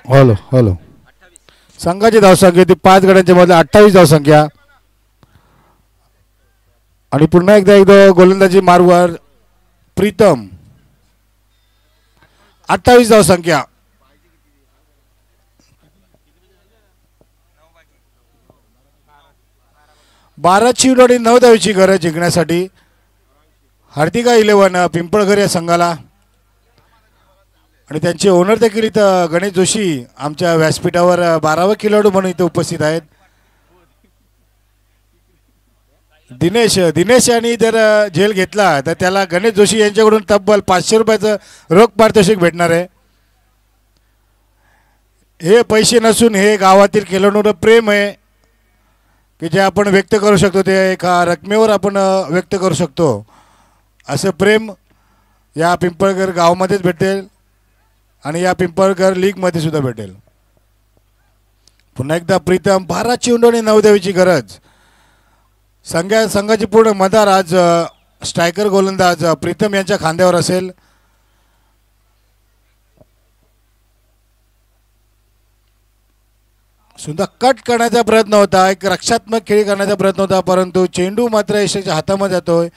Hello hello. संघाची धावसंख्या ती 5 गड्यांच्या मध्ये 28 धावसंख्या. आणि पुन्हा एकदा गोलंदाजी मार्गवर प्रीतम 28 धाव संख्या. बारा चेंडू आणि 9 धावेची गरज जिंकण्यासाठी हार्दिका 11 पिंपळघर या संघाला. आणि त्यांचे ओनर देखील इथं गणेश जोशी आमच्या व्यासपीठावर 12वा खेळाडू म्हणून इथं उपस्थित आहेत. दिनेश यांनी जर झेल घेतला तर त्याला गणेश जोशी यांच्याकडून तब्बल 500 रुपयाचं रोख पारितोषिक भेटणार आहे. हे पैसे नसून हे गावातील खेळाडूंवर प्रेम आहे की जे आपण व्यक्त करू शकतो, ते एका रकमेवर आपण व्यक्त करू शकतो. असं प्रेम या पिंपळघर गावामध्येच भेटेल आणि या पिंपळघर लीगमध्ये सुद्धा भेटेल. पुन्हा एकदा प्रीतम 12 चेंडू आणि 9 धावेची गरज. संघाची पूर्ण मदार आज स्ट्रायकर गोलंदाज प्रीतम यांच्या खांद्यावर असेल. सुद्धा कट करण्याचा प्रयत्न होता, एक रक्षात्मक खेळी करण्याचा प्रयत्न होता, परंतु चेंडू मात्र यशच्या हातामध्ये जातोय.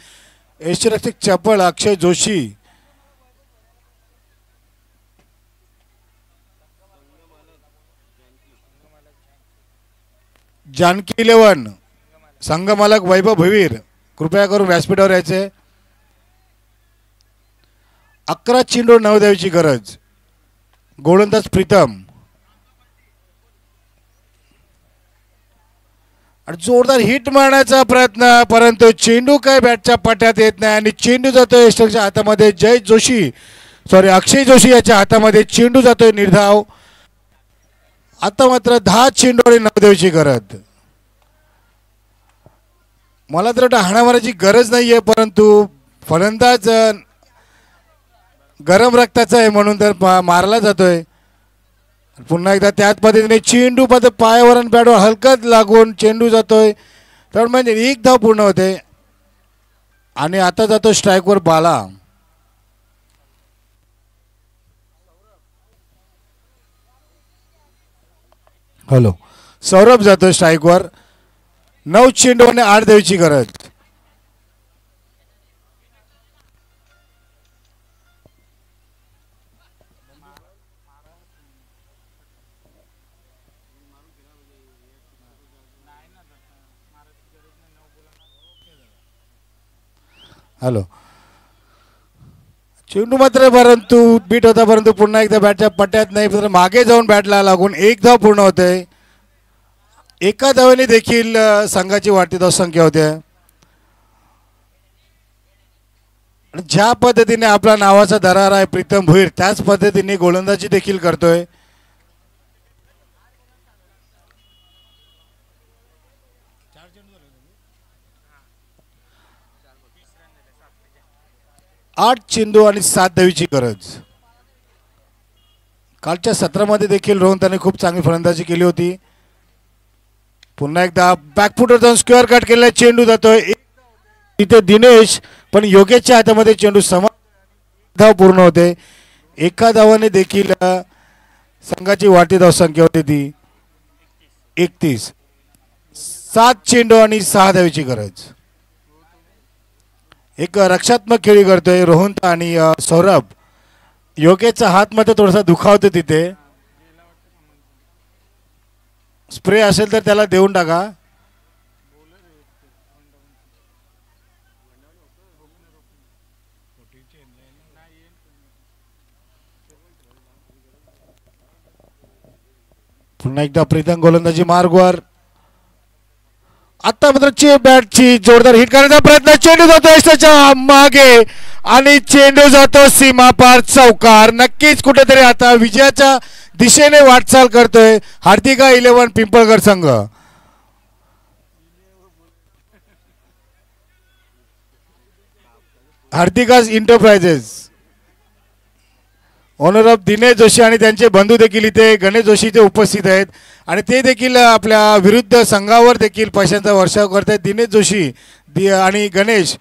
यष्टीरक्षक चपळ अक्षय जोशी. जानकी 11 संघमालक वैभव भवीर कृपया करून व्यासपीठावर यायचे. 11 चेंडू 9 धावेची गरज. गोलंदाज प्रीतम आणि जोरदार हिट मारण्याचा प्रयत्न, परंतु चेंडू काय बॅटच्या पट्ट्यात येत नाही आणि चेंडू जातोय यशच्या हातामध्ये. अक्षय जोशी याच्या हातामध्ये चेंडू जातोय निर्धाव. आता मात्र 10 चेंडू आणि 9 धावेची गरज. मला तर हाणा मारायची गरज नाहीये, परंतु फलंदाज गरम रक्ताचा आहे म्हणून तर मारला जातोय. पुन्हा एकदा त्याच पद्धतीने चेंडू पायावर आणि बॅटवर हलकत लागून चेंडू जातोय, तर म्हणजे 1 धाव पूर्ण होते. आणि आता जातो स्ट्राईकवर बाला. सौरभ जातो स्ट्राईकवर. 9 चेंडू आणि 8 धावेची गरज. चेंडू मात्र परंतु बीट होता, परंतु पुन्हा एकदा बॅटच्या पट्ट्यात नाही, तर मागे जाऊन बॅटला लागून 1 धाव पूर्ण होते. एका धावेने देखील संघाची वाढती धावसंख्या होते. ज्या पद्धतीने आपला नावाचा दरार आहे प्रीतम भोईर, त्याच पद्धतीने गोलंदाजी देखील करतोय. आठ चेंडू आणि 7 धावेची गरज. कालच्या सत्रामध्ये देखील रोहन खूप चांगली फलंदाजी केली होती. पुन्हा एकदा बॅकफुटर जाऊन स्क्वेअर कट केलेला चेंडू जातोय. तिथे दिनेश पण योगेशच्या हातामध्ये चेंडू समान धाव पूर्ण होते. एका धावाने देखील संघाची वाढती धावसंख्या होती ती 31. 7 चेंडू आणि 6 धावेची गरज. एक रक्षात्मक खेळी करतोय रोहन आणि सौरभ. योगेशचा हात मध्ये थोडासा दुखावतो तिथे. स्प्रे असेल तर त्याला देऊन टाका. पुन्हा एकदा प्रीतम गोलंदाजी मार्गवर. आता मात्र बॅटची जोरदार हिट करण्याचा प्रयत्न. चेंडू जातो यशाच्या मागे आणि चेंडू जातो सीमापार चौकार. नक्कीच कुठेतरी आता विजयाच्या दिशेने वाटचाल करतोय हार्दिका 11 पिंपळघर संघ. Hardika's enterprises owner of Dinesh Joshi आणि त्यांचे बंधू देखील इथे गणेश जोशी इथे उपस्थित आहेत आणि ते देखील आपल्या विरुद्ध संघावर देखील पैशांचा वर्षाव करत आहेत. दिनेश जोशी आणि गणेश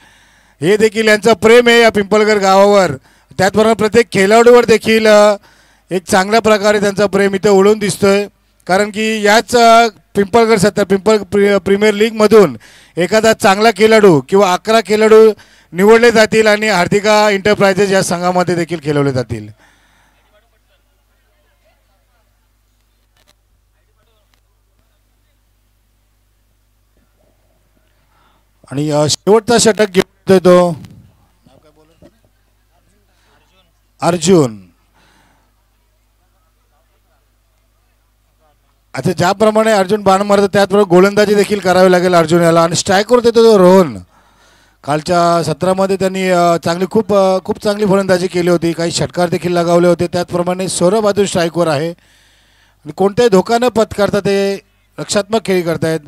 हे देखील यांचं प्रेम आहे या पिंपळघर गावावर. त्याचबरोबर प्रत्येक खेळाडूवर देखील एक चांगल्या प्रकारे त्यांचा प्रेम इथे उडून दिसतोय. कारण की याच पिंपळगड सत्तर प्रीमियर लीगमधून एखादा चांगला खेळाडू किंवा 11 खेळाडू निवडले जातील आणि हार्दिका एंटरप्राइजेस या संघामध्ये देखील खेळवले जातील. आणि शेवटचा षटक घेतोय तो अर्जुन. आता ज्याप्रमाणे अर्जुन बाण मारतो त्याचप्रमाणे गोलंदाजी देखील करावी लागेल अर्जुन याला. आणि स्ट्रायकवर देतो तो रोहन. कालच्या सत्रामध्ये त्यांनी खूप चांगली फलंदाजी केली होती. काही षटकार देखील लगावले होते. त्याचप्रमाणे सौरभ अजून स्ट्राईकवर आहे आणि कोणत्याही धोका न पत्करता ते रक्षात्मक खेळी करतायत.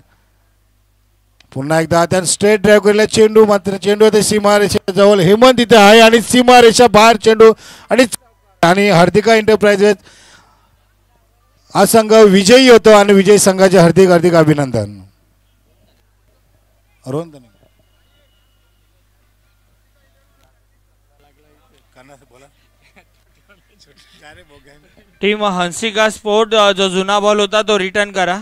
पुन्हा एकदा त्यानं स्ट्रेट ड्राईव्ह केलेला चेंडू, मात्र चेंडू ते सीमारेषा जवळ. हेमंत इथे आहे आणि सीमारेषा बाहेर चेंडू आणि हार्दिका एंटरप्राइजेस हा संघ विजयी होतो आणि विजयी संघाचे हार्दिक हार्दिक अभिनंदन. रोहन टीम हंसिका स्पोर्ट जो जुना बॉल होता तो रिटर्न करा.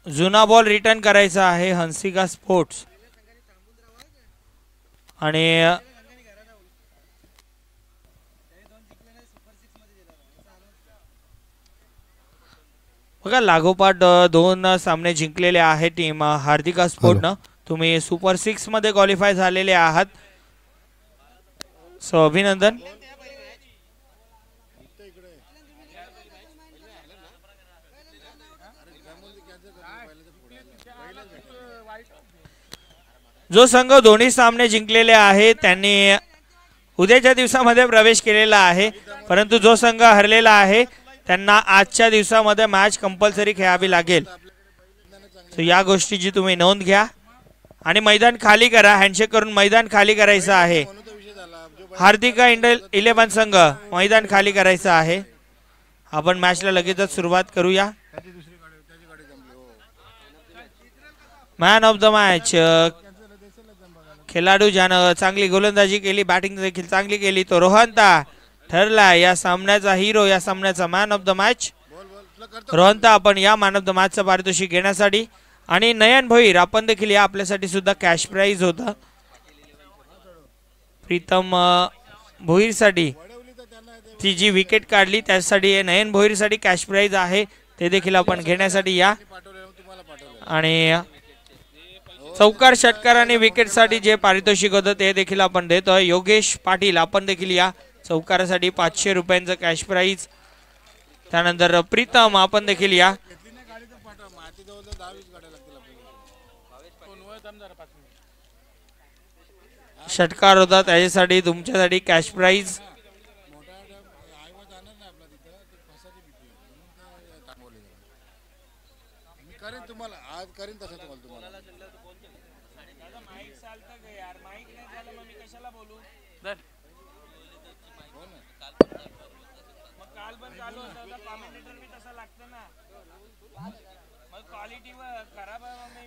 जुना बॉल रिटर्न करायचा आहे हंसिका स्पोर्ट्स. आणि बघा लागोपाठ 2 सामने जिंकलेले आहे टीम हार्दिका स्पोर्टनं. तुम्ही सुपर 6 मध्ये क्वालिफाय झालेले आहात, सो अभिनंदन. जो संघ दोन्ही सामने जिंकलेले आहे त्यांनी उद्याच्या दिवसामध्ये प्रवेश केलेला आहे, परंतु जो संघ हरलेला आहे त्यांना आजच्या दिवसामध्ये मॅच कंपल्सरी खेळावी लागेल. सो या गोष्टीची तुम्ही नोंद घ्या आणि मैदान खाली करा. हँडशेक करून मैदान खाली करायचं आहे. हार्दिका 11 संघ मैदान खाली करायचं आहे. आपण मॅचला लगेचच सुरुवात करूया. मॅन ऑफ द मॅच खेळाडू ज्यानं चांगली गोलंदाजी केली, बॅटिंग देखील चांगली केली, तो रोहंता ठरला या सामन्याचा हिरो, या सामन्याचा मॅन ऑफ द मॅच. रोहंता आपण या मॅन ऑफ द मॅचचं पारितोषिक घेण्यासाठी. आणि नयन भोईर आपण देखील या आपल्यासाठी सुद्धा कॅश प्राइज होता. प्रीतम भोईरसाठी ती जी विकेट काढली त्यासाठी नयन भोईरसाठी कॅश प्राइज आहे, ते देखील आपण घेण्यासाठी या. आणि चौकार षटकार आणि विकेटसाठी जे पारितोषिक होतं ते देखील आपण देतोय. योगेश पाटील आपण देखील या चौकारासाठी 500 रुपयांचं कॅश प्राइज. त्यानंतर प्रीतम आपण देखील या. षटकार होता त्याच्यासाठी तुमच्यासाठी कॅश प्राइज.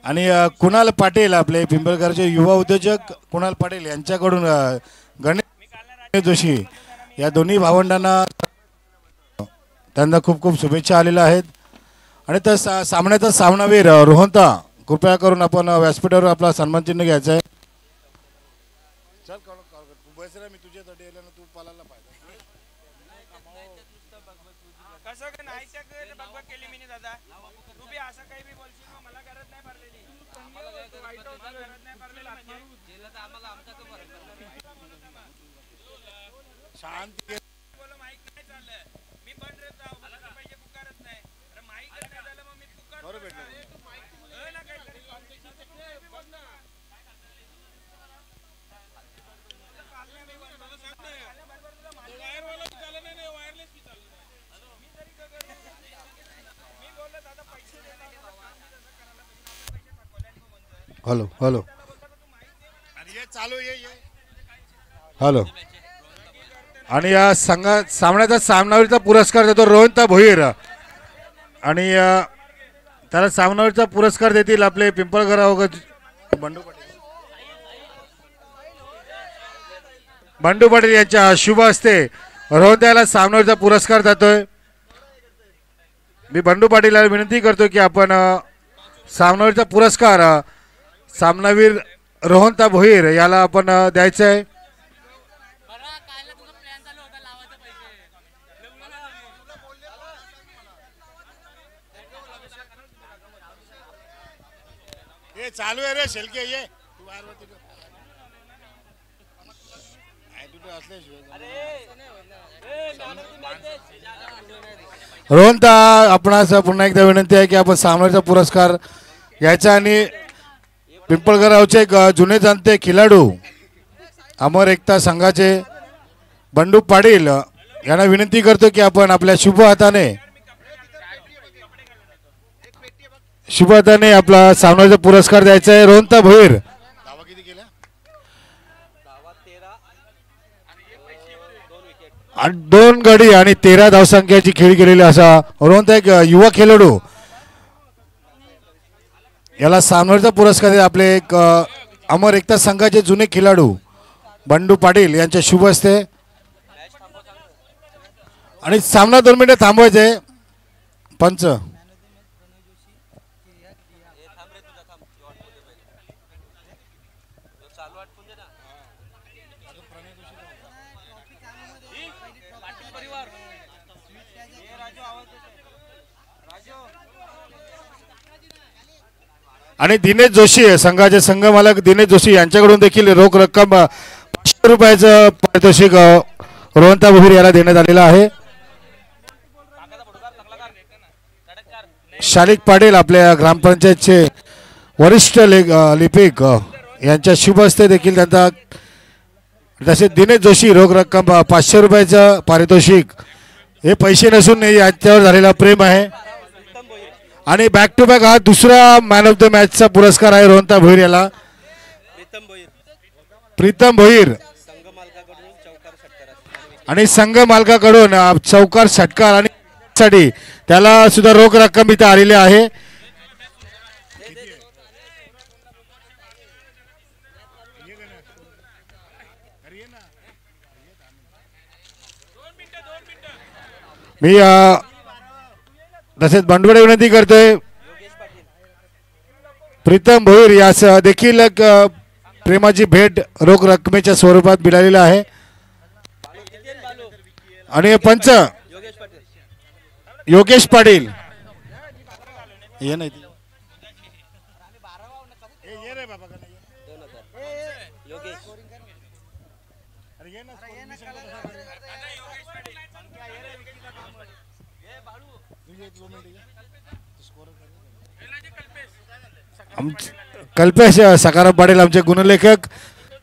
आणि कुणाल पाटील आपले पिंपळगावचे युवा उद्योजक कुणाल पाटील यांच्याकडून गणेश जोशी या दोन्ही भावंडांना त्यांना खूप खूप शुभेच्छा आलेल्या आहेत. आणि तर सामन्याचा सामनावीर रोहंता कृपया करून आपण व्यासपीठावर आपला सन्मान चिन्ह घ्यायचा आहे. Hello hello hello. आणि या सामन्याचा सामनावीरचा पुरस्कार देतो रोहंता भोईर. आणि त्याला सामनावीरचा पुरस्कार देतील आपले पिंपळगाव बंडू पाटील यांच्या शुभ हस्ते रोहंता याला सामनावीरचा पुरस्कार जातोय. मी बंडू पाटीलला विनंती करतो की आपण सामनावीरचा पुरस्कार सामनावीर रोहनता भोईर याला आपण द्यायचं आहे. चालू आहे रे शेलके ये रोहनता आपणास पुन्हा एकदा विनंती आहे की आपण सामनावीरचा पुरस्कार घ्यायचा आणि पिंपळगाव गावचे जुने जाणते खिलाडू अमर एकता संघाचे बंडू पाटील यांना विनंती करतो की आपण आपल्या शुभ हाताने आपला सामनावीरचा पुरस्कार द्यायचा आहे. रोहनता भोईर 2 गडी आणि 13 धावसंख्याची खेळी केलेली असा रोहनता एक युवा खेळाडू याला सामनावीरचा पुरस्कार आहे. आपले एक अमर एकता संघाचे जुने खेळाडू बंडू पाटील यांच्या शुभ हस्ते आणि सामना 2 मिनिटे थांबवायचे पंच. आणि दिनेश जोशी संघाचे संघ मालक दिनेश जोशी यांच्याकडून देखील रोख रक्कम 500 रुपयाचं पारितोषिक रोहनता भोईर याला देण्यात आलेलं आहे. शालिक पाटील आपल्या ग्रामपंचायतचे वरिष्ठ लिपिक यांच्या शुभ हस्ते देखील त्यांचा तसेच दिनेश जोशी रोख रक्कम 500 रुपयाचं पारितोषिक हे पैसे नसून याच्यावर झालेला प्रेम आहे. आणि बॅक टू बॅक हा दुसरा मॅन ऑफ द मॅचचा पुरस्कार आहे रोहनता भोईर याला. प्रीतम भोईर आणि संघ मालकाकडून चौकार षटकार आणि साठी त्याला सुद्धा रोख रक्कम इथे आलेली आहे. मी तसेच बंडूकडे विनंती करतोय प्रीतम भोईर यास देखील एक प्रेमाची भेट रोख रकमेच्या स्वरूपात मिळालेला आहे. आणि पंच योगेश पाटील ये नाही कल्पेश सकाराम पाटील आमचे गुणलेखक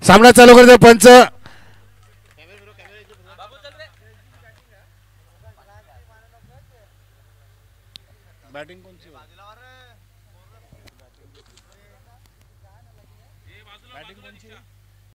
सामना चालू करते. पंच बॅटिंग कोणची बॅटिंग कोणची